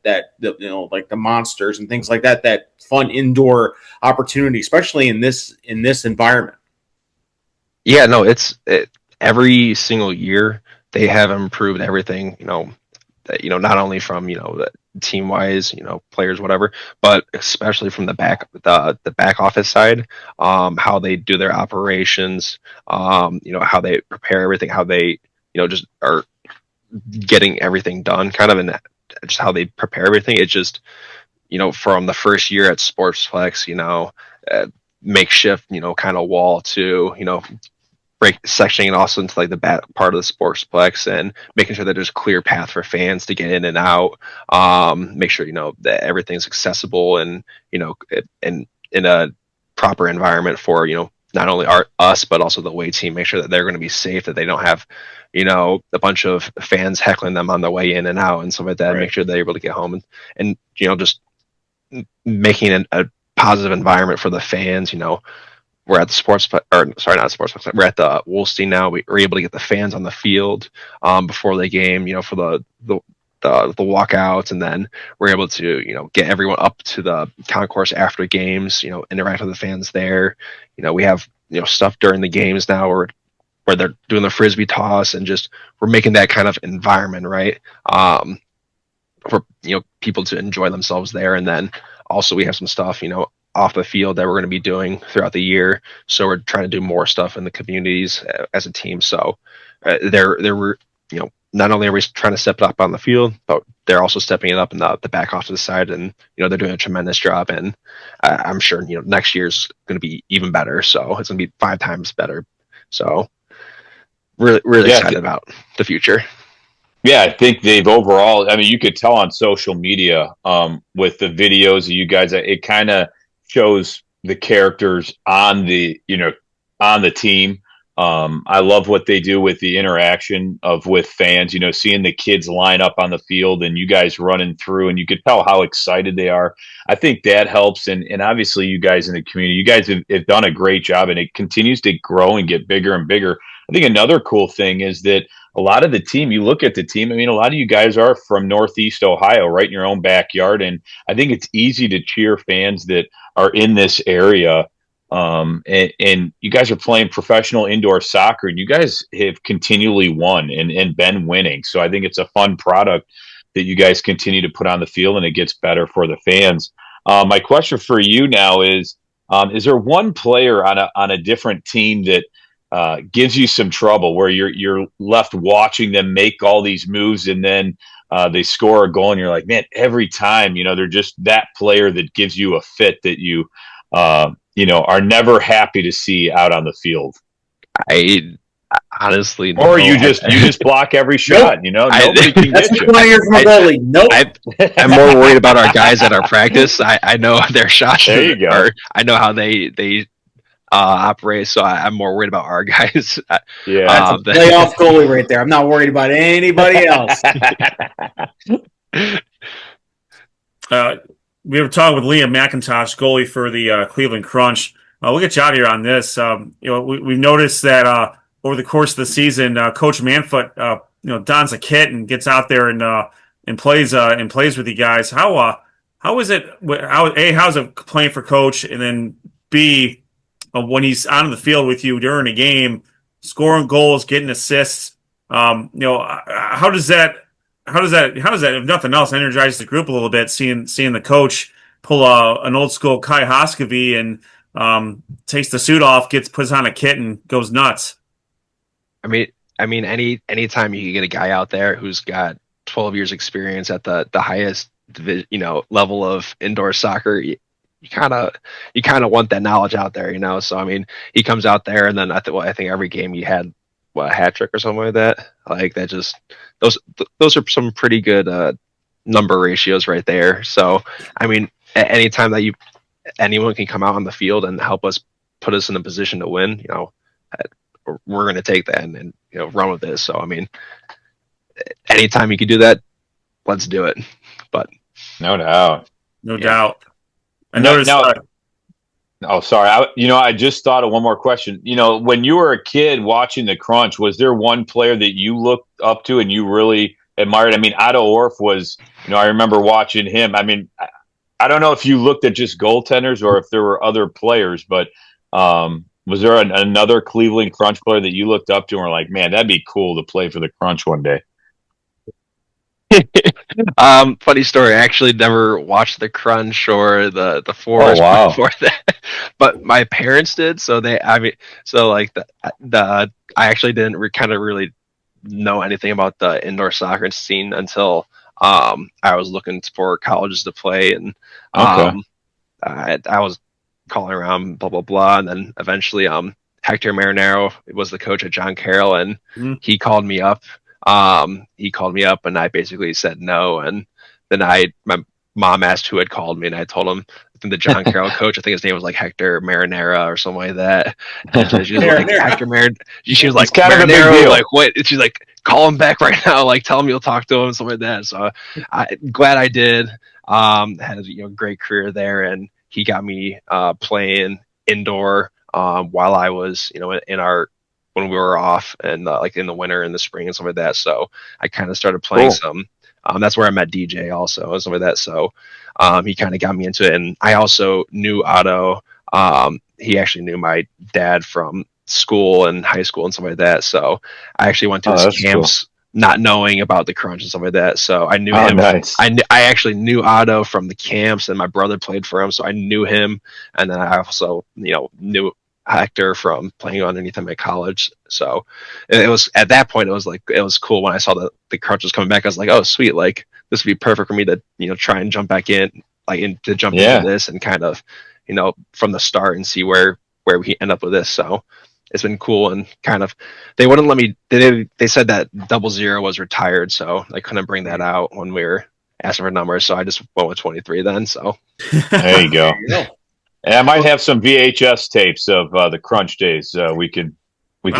like the monsters and things like that fun indoor opportunity, especially in this environment. Yeah, no, every single year they have improved everything. not only from team wise, players, whatever, but especially from the back office side, how they do their operations, how they prepare everything, how they just are getting everything done, kind of, and just how they prepare everything. It's just from the first year at Sportsplex, makeshift, kind of wall to, break sectioning it also into like the back part of the Sportsplex and making sure that there's a clear path for fans to get in and out. Make sure, that everything's accessible and, and in a proper environment for, not only us, but also the away team. Make sure that they're going to be safe, that they don't have, a bunch of fans heckling them on the way in and out and stuff like that. Right. Make sure they're able to get home and just making a positive environment for the fans. We're at the we're at the Wolstein now. We're able to get the fans on the field before the game, for the walkouts, and then we're able to get everyone up to the concourse after games, interact with the fans there. We have stuff during the games now where they're doing the frisbee toss, and just we're making that kind of environment, right, for people to enjoy themselves there. And then also we have some stuff off the field that we're going to be doing throughout the year, so we're trying to do more stuff in the communities as a team. So they're not only are we trying to step it up on the field, but they're also stepping it up in the back office side, and they're doing a tremendous job. And I'm sure next year's going to be even better, so it's going to be 5 times better. So really excited about the future. Yeah, I think they've overall, I mean, you could tell on social media with the videos of you guys, it kind of shows the characters on the team. I love what they do with the interaction with fans, seeing the kids line up on the field and you guys running through, and you could tell how excited they are. I think that helps. And obviously you guys in the community, you guys have done a great job, and it continues to grow and get bigger and bigger. I think another cool thing is that a lot of the team, you look at the team, I mean, a lot of you guys are from Northeast Ohio, right in your own backyard. And I think it's easy to cheer fans that are in this area. And you guys are playing professional indoor soccer, and you guys have continually won and been winning. So I think it's a fun product that you guys continue to put on the field, and it gets better for the fans. My question for you now is there one player on a different team that gives you some trouble, where you're left watching them make all these moves, and then they score a goal, and you're like, man, every time, they're just that player that gives you a fit that you are never happy to see out on the field? I honestly, or you just block every shot. Nobody can get you. I'm more worried about our guys at our practice. I know their shots. There you go. I know how they operate, so I'm more worried about our guys. Yeah, that's a playoff goalie right there. I'm not worried about anybody else. We were talking with Liam Mcintosh, goalie for the Cleveland Crunch. We'll get you out of here on this. We've noticed that over the course of the season, Coach Manfoot, dons a kit and gets out there and plays with you guys. How is it? How's it playing for Coach, and then B, when he's on the field with you during a game, scoring goals, getting assists? How does that, if nothing else, energize the group a little bit, seeing the coach pull an old school Kai Hoskevy and takes the suit off, puts on a kit, and goes nuts? I mean, anytime you can get a guy out there who's got 12 years experience at the highest level of indoor soccer, you kind of want that knowledge out there, So I mean, he comes out there, and then I think every game he had a hat trick or something like that. Like that, just those are some pretty good number ratios right there. So I mean, anytime that anyone can come out on the field and help us, put us in a position to win, we're going to take that and run with this. So I mean, anytime you can do that, let's do it. But no doubt. I noticed. Oh, sorry. I just thought of one more question. When you were a kid watching the Crunch, was there one player that you looked up to and you really admired? I mean, Otto Orff was, I remember watching him. I mean, I don't know if you looked at just goaltenders or if there were other players, but was there another Cleveland Crunch player that you looked up to and were like, man, that'd be cool to play for the Crunch one day? Funny story. I actually never watched the Crunch or the Oh, Forest wow. before that, but my parents did. So like the I actually didn't kind of really know anything about the indoor soccer scene until I was looking for colleges to play, and Okay. I was calling around, blah blah blah, and then eventually Hector Marinero was the coach at John Carroll, and he called me up. He called me up, and I basically said no, and then my mom asked who had called me, and I told him the John Carroll coach. I think his name was like Hector Marinera or something like that. And she was like Hector Marinera. She was like kind of a big Marinero, deal. like what? And she's like, call him back right now. Like tell him you'll talk to him, something like that. So I'm glad I did. Had a great career there, and he got me playing indoor while I was in our when we were off and like in the winter and the spring and stuff like that. So I kind of started playing some. That's where I met DJ also and stuff like that. So he kind of got me into it, and I also knew Otto. He actually knew my dad from school and high school and stuff like that. So I actually went to his camps. Cool. Not knowing about the Crunch and stuff like that, so I knew him. Nice. I actually knew Otto from the camps, and my brother played for him, so I knew him. And then I also, knew Hector from playing underneath him at college. So it was at that point, it was cool when I saw that the Crunch was coming back. I was like, oh sweet, like this would be perfect for me to try and jump back in, into this and kind of from the start and see where we end up with this. So it's been cool, and kind of they wouldn't let me. They said that 00 was retired, so I couldn't bring that out when we were asking for numbers. So I just went with 23 then. So there you go. And I might have some VHS tapes of the Crunch days. We can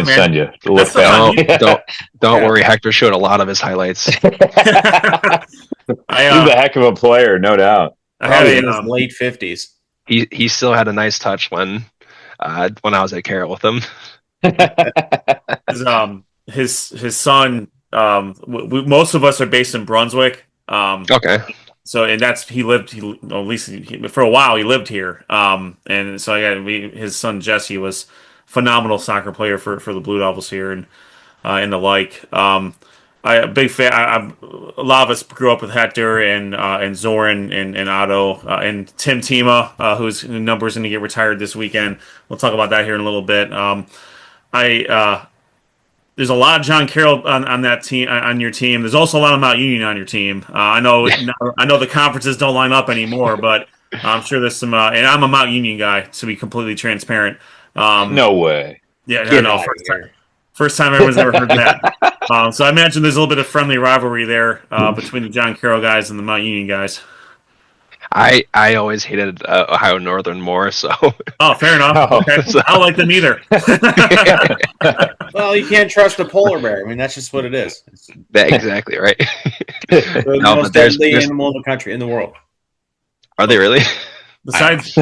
send you to look back. Don't worry, Hector showed a lot of his highlights. He's a heck of a player, no doubt. I had in his late 50s. He still had a nice touch when I was at Carroll with him. his son. Most of us are based in Brunswick. Okay. So and at least for a while he lived here. And so his son Jesse was phenomenal soccer player for the Blue Devils here and the like. A big fan. A lot of us grew up with Hector and Zoran and Otto and Tim Tima, whose number is going to get retired this weekend. We'll talk about that here in a little bit. There's a lot of John Carroll on that team, on your team. There's also a lot of Mount Union on your team. I know the conferences don't line up anymore, but I'm sure there's some. And I'm a Mount Union guy, to be completely transparent. No way. Yeah, no. First time everyone's ever heard that. So I imagine there's a little bit of friendly rivalry there between the John Carroll guys and the Mount Union guys. I always hated Ohio Northern more, so. Oh, fair enough. Okay. So. I don't like them either. Well, you can't trust a polar bear. I mean, that's just what it is. Exactly right. They're the most deadly animal in the country, in the world. Are they really? Besides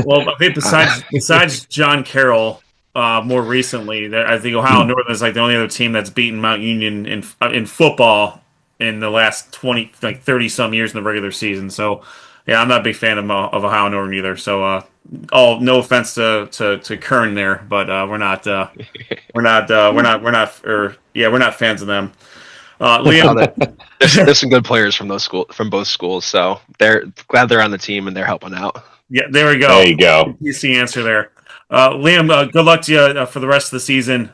John Carroll, more recently, I think Ohio Northern is like the only other team that's beaten Mount Union in football in the last 30 some years in the regular season. So. Yeah, I'm not a big fan of Ohio Northern either. So, no offense to Kern there, but we're not fans of them. Liam, there's some good players from both schools, so they're glad they're on the team and they're helping out. Yeah, there we go. There you go. That's the answer there. Liam, good luck to you for the rest of the season.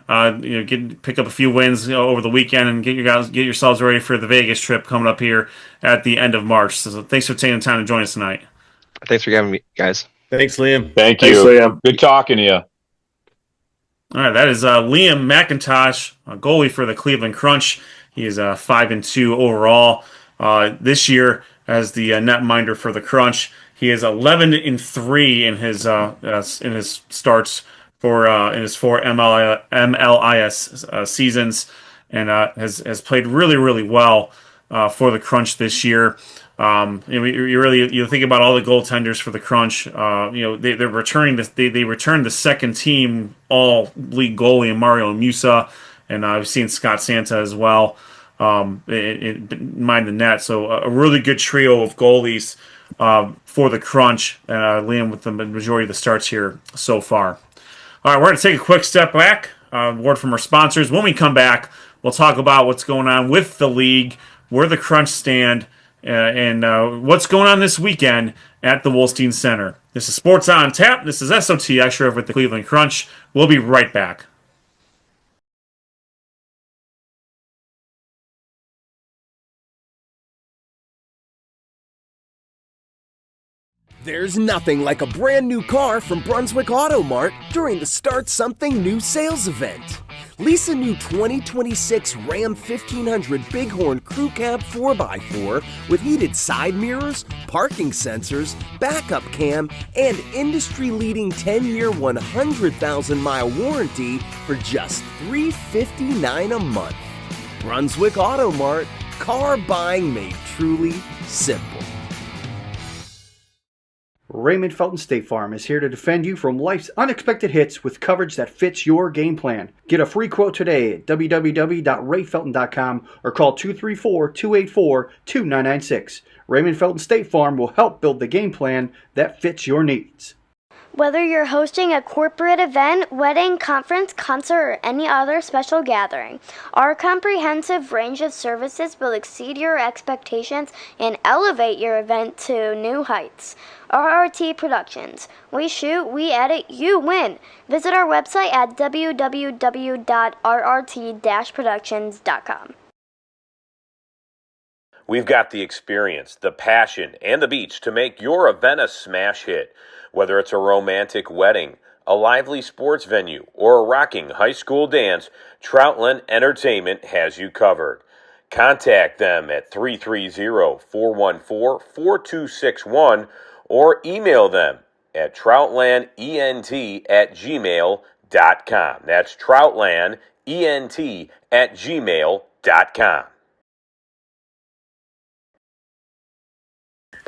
Pick up a few wins over the weekend and get yourselves ready for the Vegas trip coming up here at the end of March. So thanks for taking the time to join us tonight. Thanks for having me, guys. Thanks, Liam. Thanks, Liam. Good talking to you. All right, that is Liam Mcintosh, goalie for the Cleveland Crunch. He is 5-2 overall this year as the netminder for the Crunch. He is 11-3 in his starts in his 4 MLS seasons, and has played really, really well for the Crunch this year. You think about all the goaltenders for the Crunch. They're returning they returned the second team all league goalie in Mario Musa, and I've seen Scott Santa as well. Mind the net, so a really good trio of goalies for the Crunch. Liam with the majority of the starts here so far. All right, we're going to take a quick step back. Word from our sponsors. When we come back, we'll talk about what's going on with the league where the Crunch stand and what's going on this weekend at the Wolstein Center. This is Sports on Tap. This is SOT Extra over at the Cleveland Crunch. We'll be right back. There's nothing like a brand new car from Brunswick Auto Mart during the Start Something New sales event. Lease a new 2026 Ram 1500 Bighorn Crew Cab 4x4 with heated side mirrors, parking sensors, backup cam, and industry-leading 10-year 100,000-mile warranty for just $359 a month. Brunswick Auto Mart, car buying made truly simple. Raymond Felton State Farm is here to defend you from life's unexpected hits with coverage that fits your game plan. Get a free quote today at www.rayfelton.com or call 234-284-2996. Raymond Felton State Farm will help build the game plan that fits your needs. Whether you're hosting a corporate event, wedding, conference, concert, or any other special gathering, our comprehensive range of services will exceed your expectations and elevate your event to new heights. RRT Productions. We shoot, we edit, you win. Visit our website at www.rrt-productions.com. We've got the experience, the passion, and the beach to make your event a smash hit. Whether it's a romantic wedding, a lively sports venue, or a rocking high school dance, Troutland Entertainment has you covered. Contact them at 330-414-4261 or email them at troutlandent@gmail.com. That's troutlandent@gmail.com.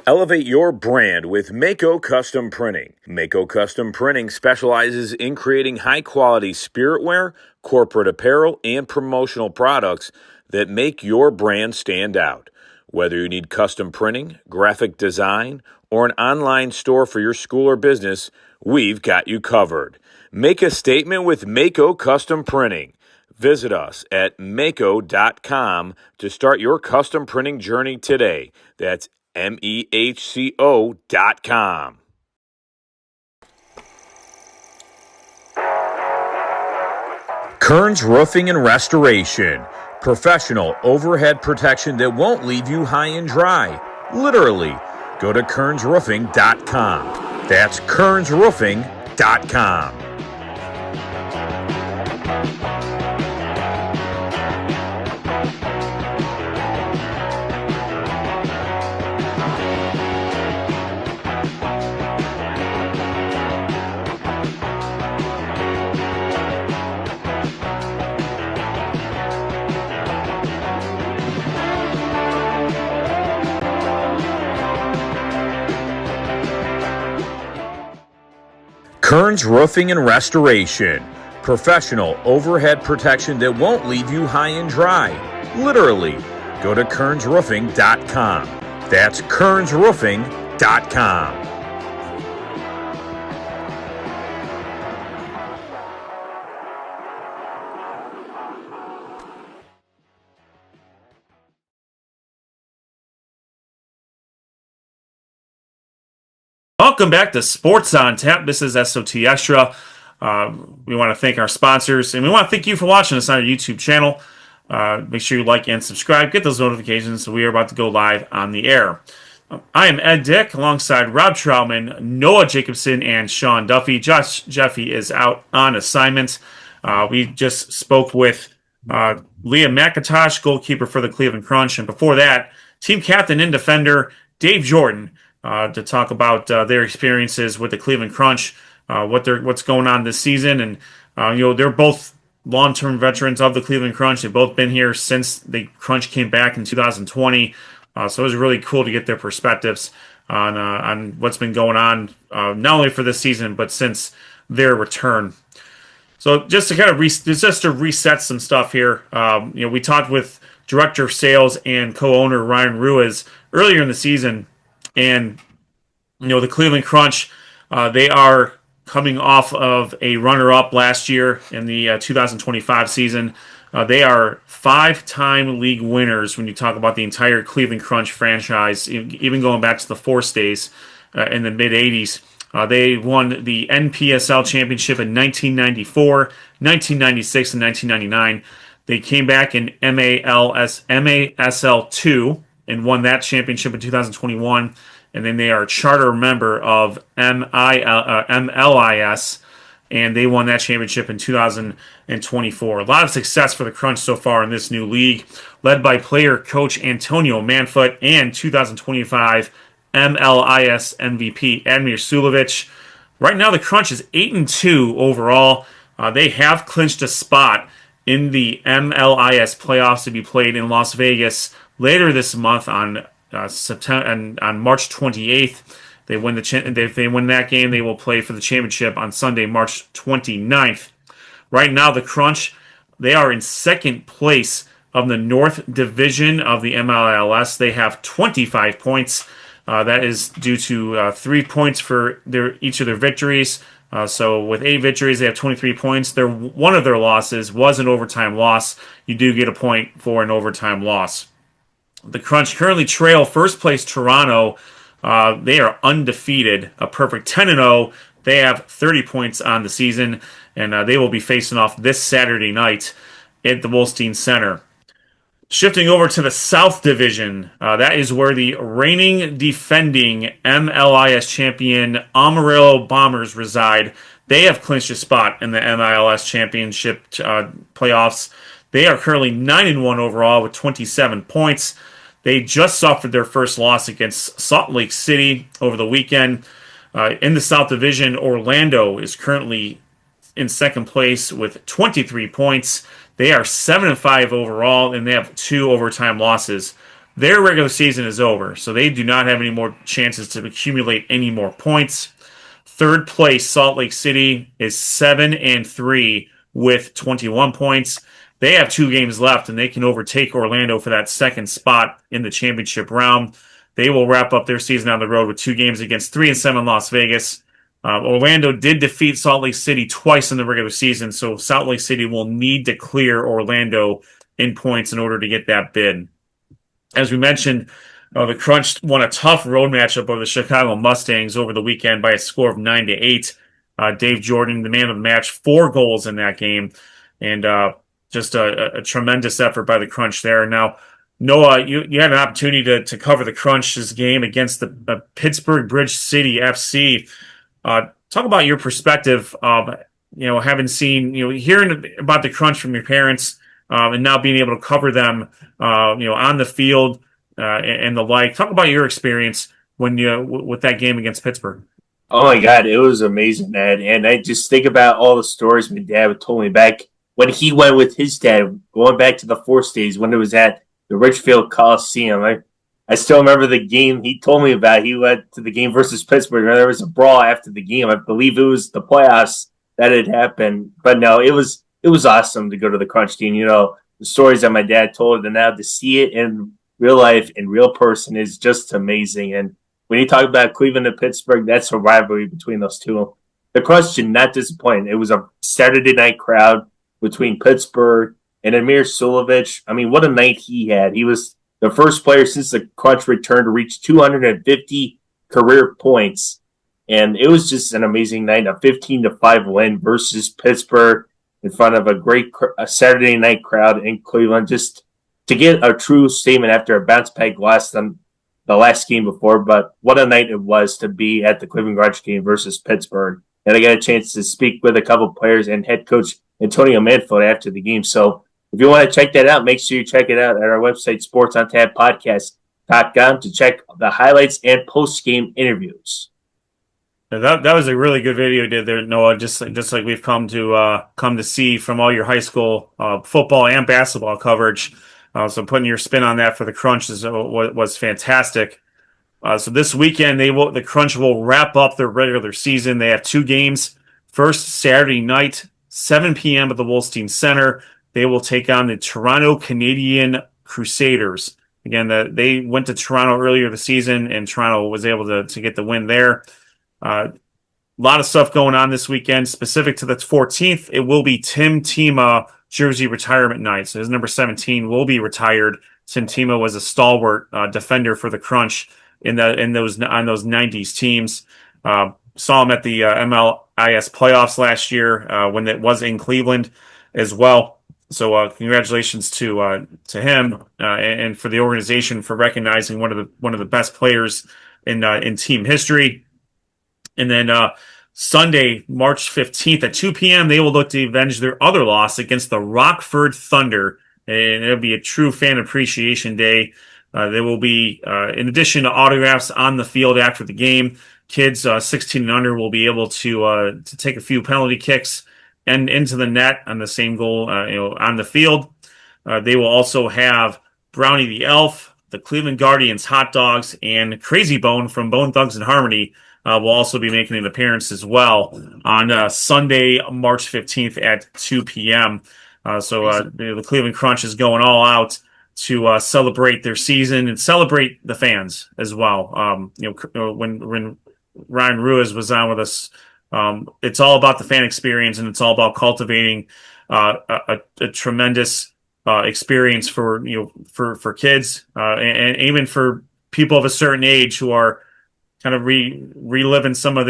Elevate your brand with Mako Custom Printing. Mako Custom Printing specializes in creating high-quality spiritware, corporate apparel, and promotional products that make your brand stand out. Whether you need custom printing, graphic design, or an online store for your school or business, we've got you covered. Make a statement with Mako Custom Printing. Visit us at mako.com to start your custom printing journey today. That's MEHCO.com. Kearns Roofing and Restoration. Professional overhead protection that won't leave you high and dry. Literally. Go to kearnsroofing.com. That's kearnsroofing.com. Kearns Roofing and Restoration. Professional overhead protection that won't leave you high and dry. Literally. Go to kearnsroofing.com. That's kearnsroofing.com. Welcome back to Sports on Tap. This is SOT Extra. We want to thank our sponsors, and we want to thank you for watching us on our YouTube channel. Make sure you like and subscribe. Get those notifications so we are about to go live on the air. I am Ed Dick alongside Rob Troutman, Noah Jacobson, and Sean Duffy. Josh Jeffy is out on assignment. We just spoke with Liam Mcintosh, goalkeeper for the Cleveland Crunch, and before that, team captain and defender Dave Jordan, to talk about their experiences with the Cleveland Crunch, what's going on this season, and they're both long-term veterans of the Cleveland Crunch. They've both been here since the Crunch came back in 2020, so it was really cool to get their perspectives on what's been going on, not only for this season but since their return. So just to kind of reset some stuff here, we talked with Director of Sales and co-owner Ryan Ruiz earlier in the season. And, the Cleveland Crunch, they are coming off of a runner-up last year in the 2025 season. They are 5-time league winners when you talk about the entire Cleveland Crunch franchise, even going back to the Force days in the mid 80s. They won the NPSL championship in 1994, 1996, and 1999. They came back in MASL 2 and won that championship in 2021. And then they are a charter member of MLIS, and they won that championship in 2024. A lot of success for the Crunch so far in this new league, led by player coach Antonio Manfoot and 2025 MLIS MVP Admir Sulovic. Right now, the Crunch is 8-2 overall. They have clinched a spot in the MLIS playoffs to be played in Las Vegas later this month on September and on March 28th. They win if they win that game, they will play for the championship on Sunday, March 29th. Right now, the Crunch, they are in second place of the North Division of the MLS. They have 25 points. That is due to 3 points for each of their victories. So with 8 victories, they have 23 points. One of their losses was an overtime loss. You do get a point for an overtime loss. The Crunch currently trail first place Toronto. They are undefeated, a perfect 10-0. They have 30 points on the season, and they will be facing off this Saturday night at the Wolstein Center. Shifting over to the South Division, that is where the reigning defending MLIS champion Amarillo Bombers reside. They have clinched a spot in the MLS Championship playoffs. They are currently 9-1 overall with 27 points. They just suffered their first loss against Salt Lake City over the weekend. In the South Division, Orlando is currently in second place with 23 points. They are 7-5 overall, and they have 2 overtime losses. Their regular season is over, so they do not have any more chances to accumulate any more points. Third place, Salt Lake City, is 7-3 with 21 points. They have 2 games left, and they can overtake Orlando for that second spot in the championship round. They will wrap up their season on the road with 2 games against 3-7 Las Vegas. Orlando did defeat Salt Lake City twice in the regular season, so Salt Lake City will need to clear Orlando in points in order to get that bid. As we mentioned, the Crunch won a tough road matchup over the Chicago Mustangs over the weekend by a score of 9-8. Dave Jordan, the man of the match, 4 goals in that game, and just a tremendous effort by the Crunch there. Now, Noah, you had an opportunity to cover the Crunch's game against the Pittsburgh Bridge City FC. Talk about your perspective of, having seen, hearing about the Crunch from your parents, and now being able to cover them, on the field, and the like. Talk about your experience with that game against Pittsburgh. Oh my God, it was amazing, Ed. And I just think about all the stories my dad told me back when he went with his dad, going back to the Force days when it was at the Richfield Coliseum. I still remember the game he told me about. He went to the game versus Pittsburgh, and there was a brawl after the game. I believe it was the playoffs that had happened. But no, it was awesome to go to the Crunch team. The stories that my dad told, and now to see it in real life, in real person, is just amazing. And when you talk about Cleveland and Pittsburgh, that's a rivalry between those two. The Crunch did not disappoint. It was a Saturday night crowd between Pittsburgh and Admir Sulovic. I mean, what a night he had. He was the first player since the Crunch returned to reach 250 career points. And it was just an amazing night, a 15-5 win versus Pittsburgh in front of a Saturday night crowd in Cleveland, just to get a true statement after a bounce-back loss on the last game before. But what a night it was to be at the Cleveland Crunch game versus Pittsburgh. And I got a chance to speak with a couple players and head coach Antonio Manfoot after the game. So if you want to check that out, make sure you check it out at our website, sportsontapodcast.com, to check the highlights and post-game interviews. That was a really good video you did there, Noah, just like we've come to see from all your high school football and basketball coverage. So putting your spin on that for the Crunch was fantastic. So this weekend, the Crunch will wrap up their regular season. They have 2 games. First, Saturday night, 7 p.m. at the Wolstein Center. They will take on the Toronto Canadian Crusaders. Again, they went to Toronto earlier this season, and Toronto was able to get the win there. A lot of stuff going on this weekend. Specific to the 14th, it will be Tim Tima jersey retirement night. So his number 17 will be retired. Tim Tebow was a stalwart defender for the Crunch on those 90s teams. Saw him at the MLIS playoffs last year when it was in Cleveland as well. So congratulations to him and for the organization for recognizing one of the best players in team history. And then Sunday, March 15th at 2 p.m., they will look to avenge their other loss against the Rockford Thunder. And it'll be a true fan appreciation day. There will be, in addition to autographs on the field after the game, kids 16 and under will be able to take a few penalty kicks and into the net on the same goal, on the field. They will also have Brownie the Elf, the Cleveland Guardians hot dogs, and Crazy Bone from Bone Thugs and Harmony will also be making an appearance as well on Sunday, March 15th at 2 p.m. The Cleveland Crunch is going all out to celebrate their season and celebrate the fans as well. When Ryan Ruiz was on with us, it's all about the fan experience, and it's all about cultivating a tremendous experience for kids and even for people of a certain age who are kind of reliving some of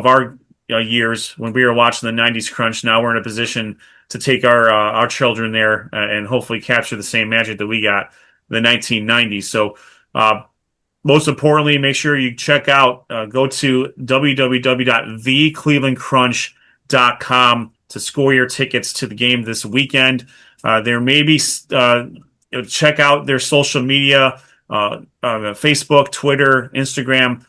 our years when we were watching the 90s Crunch. Now we're in a position to take our children there and hopefully capture the same magic that we got in the 1990s. So most importantly, make sure you check out, go to www.theclevelandcrunch.com to score your tickets to the game this weekend. There may be, check out their social media, Facebook, Twitter, Instagram,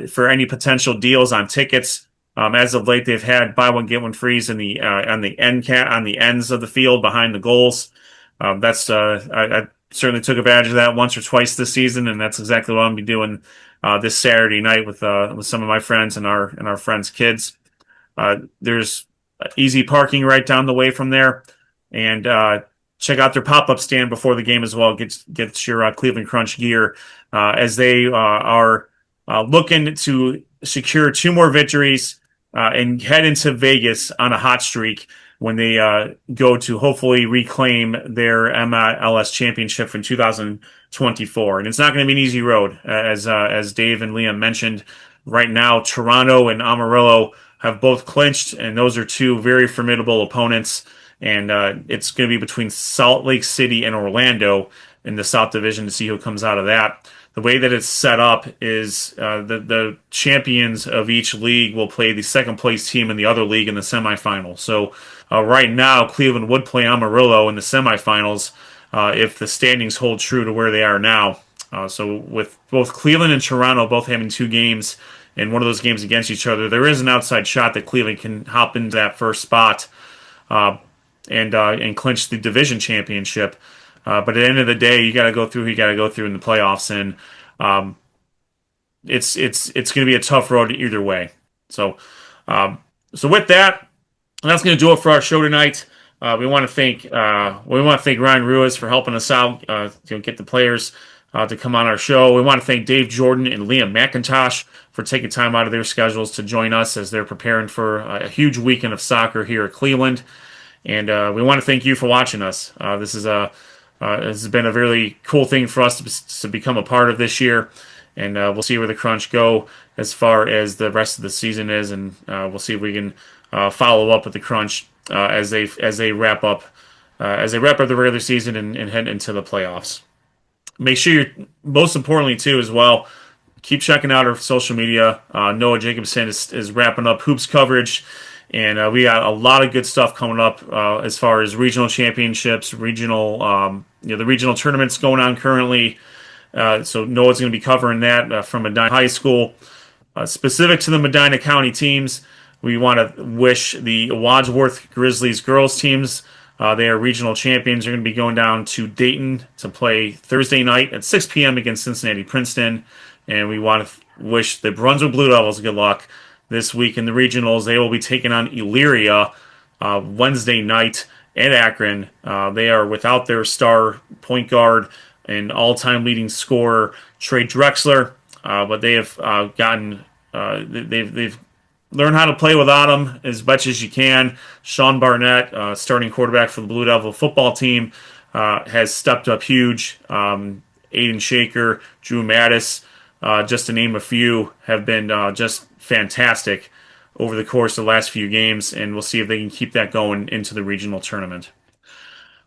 for any potential deals on tickets. As of late, they've had buy one get one frees on the ends of the field behind the goals. I certainly took advantage of that once or twice this season, and that's exactly what I'm gonna be doing this Saturday night with some of my friends and our friends' kids. There's easy parking right down the way from there, and check out their pop-up stand before the game as well. Get your Cleveland Crunch gear as they are looking to secure 2 more victories and head into Vegas on a hot streak when they go to hopefully reclaim their MLS championship from 2024. And it's not going to be an easy road, as Dave and Liam mentioned. Right now, Toronto and Amarillo have both clinched, and those are 2 very formidable opponents. And it's going to be between Salt Lake City and Orlando in the South Division to see who comes out of that. The way that it's set up is the champions of each league will play the second place team in the other league in the semifinals. So right now, Cleveland would play Amarillo in the semifinals if the standings hold true to where they are now. So with both Cleveland and Toronto both having 2 games and one of those games against each other, there is an outside shot that Cleveland can hop into that first spot and clinch the division championship. But at the end of the day, you got to go through who you got to go through in the playoffs, and it's going to be a tough road either way. So with that, that's going to do it for our show tonight. We want to thank Ryan Ruiz for helping us out to get the players to come on our show. We want to thank Dave Jordan and Liam Mcintosh for taking time out of their schedules to join us as they're preparing for a huge weekend of soccer here at Cleveland. And we want to thank you for watching us. This has been a really cool thing for us to become a part of this year, and we'll see where the Crunch go as far as the rest of the season is, and we'll see if we can follow up with the Crunch as they wrap up the regular season and head into the playoffs. Make sure you're, most importantly too as well, keep checking out our social media. Noah Jacobson is wrapping up hoops coverage. And we got a lot of good stuff coming up as far as regional championships, the regional tournaments going on currently. So Noah's going to be covering that from Medina High School. Specific to the Medina County teams, we want to wish the Wadsworth Grizzlies girls teams, they are regional champions. They're going to be going down to Dayton to play Thursday night at 6 p.m. against Cincinnati Princeton. And we want to wish the Brunswick Blue Devils good luck this week in the regionals. They will be taking on Elyria Wednesday night at Akron. They are without their star point guard and all-time leading scorer Trey Drexler, but they have they've learn how to play without him as much as you can. Sean Barnett, starting quarterback for the Blue Devil football team, has stepped up huge. Aiden Shaker, Drew Mattis, just to name a few, have been just fantastic over the course of the last few games, and we'll see if they can keep that going into the regional tournament.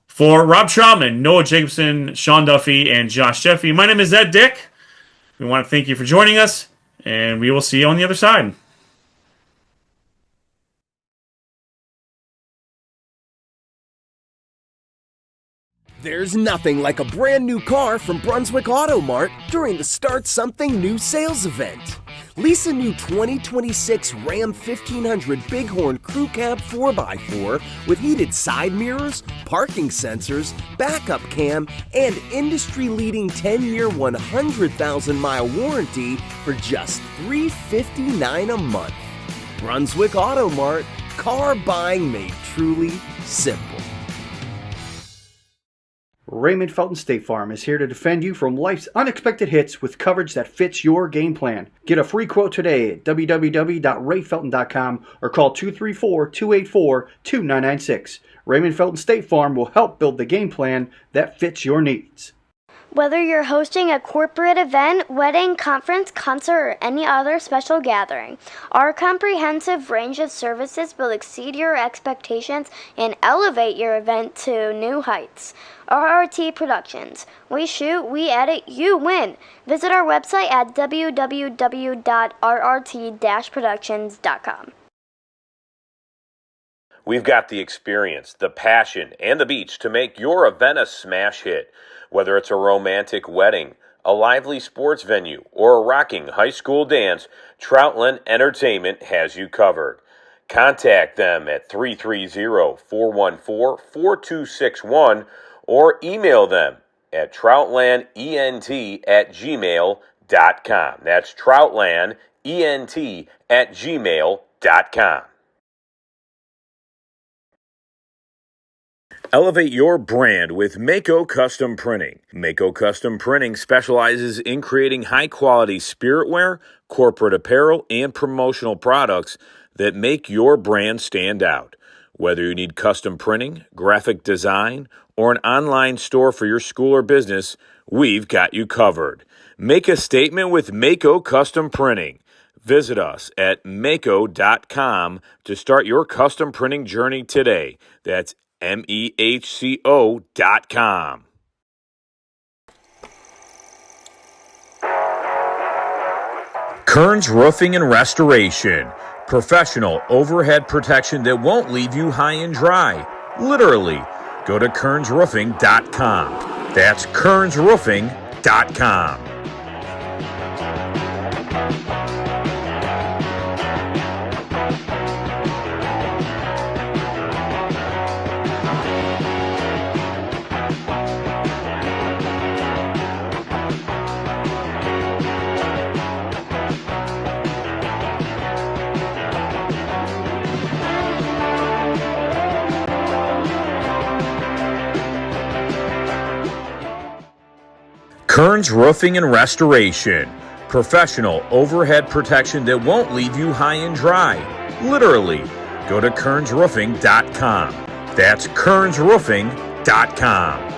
For Rob Troutman, Noah Jacobson, Sean Duffy, and Josh Jeffy, my name is Ed Dick. We want to thank you for joining us, and we will see you on the other side. There's nothing like a brand new car from Brunswick Auto Mart during the Start Something New sales event. Lease a new 2026 Ram 1500 Bighorn Crew Cab 4x4 with heated side mirrors, parking sensors, backup cam, and industry-leading 10-year 100,000-mile warranty for just $359 a month. Brunswick Auto Mart, car buying made truly simple. Raymond Felton State Farm is here to defend you from life's unexpected hits with coverage that fits your game plan. Get a free quote today at www.rayfelton.com or call 234-284-2996. Raymond Felton State Farm will help build the game plan that fits your needs. Whether you're hosting a corporate event, wedding, conference, concert, or any other special gathering, our comprehensive range of services will exceed your expectations and elevate your event to new heights. RRT Productions. We shoot, we edit, you win. Visit our website at www.rrt-productions.com. We've got the experience, the passion, and the beach to make your event a smash hit. Whether it's a romantic wedding, a lively sports venue, or a rocking high school dance, Troutland Entertainment has you covered. Contact them at 330-414-4261 or email them at troutlandent@gmail.com. That's troutlandent@gmail.com. Elevate your brand with Mako Custom Printing. Mako Custom Printing specializes in creating high-quality spiritware, corporate apparel, and promotional products that make your brand stand out. Whether you need custom printing, graphic design, or an online store for your school or business, we've got you covered. Make a statement with Mako Custom Printing. Visit us at mako.com to start your custom printing journey today. That's MEHCO.com. Kearns Roofing and Restoration. Professional overhead protection that won't leave you high and dry. Literally. Go to kearnsroofing.com. That's kearnsroofing.com. Kearns Roofing and Restoration. Professional overhead protection that won't leave you high and dry. Literally. Go to kearnsroofing.com. That's kearnsroofing.com.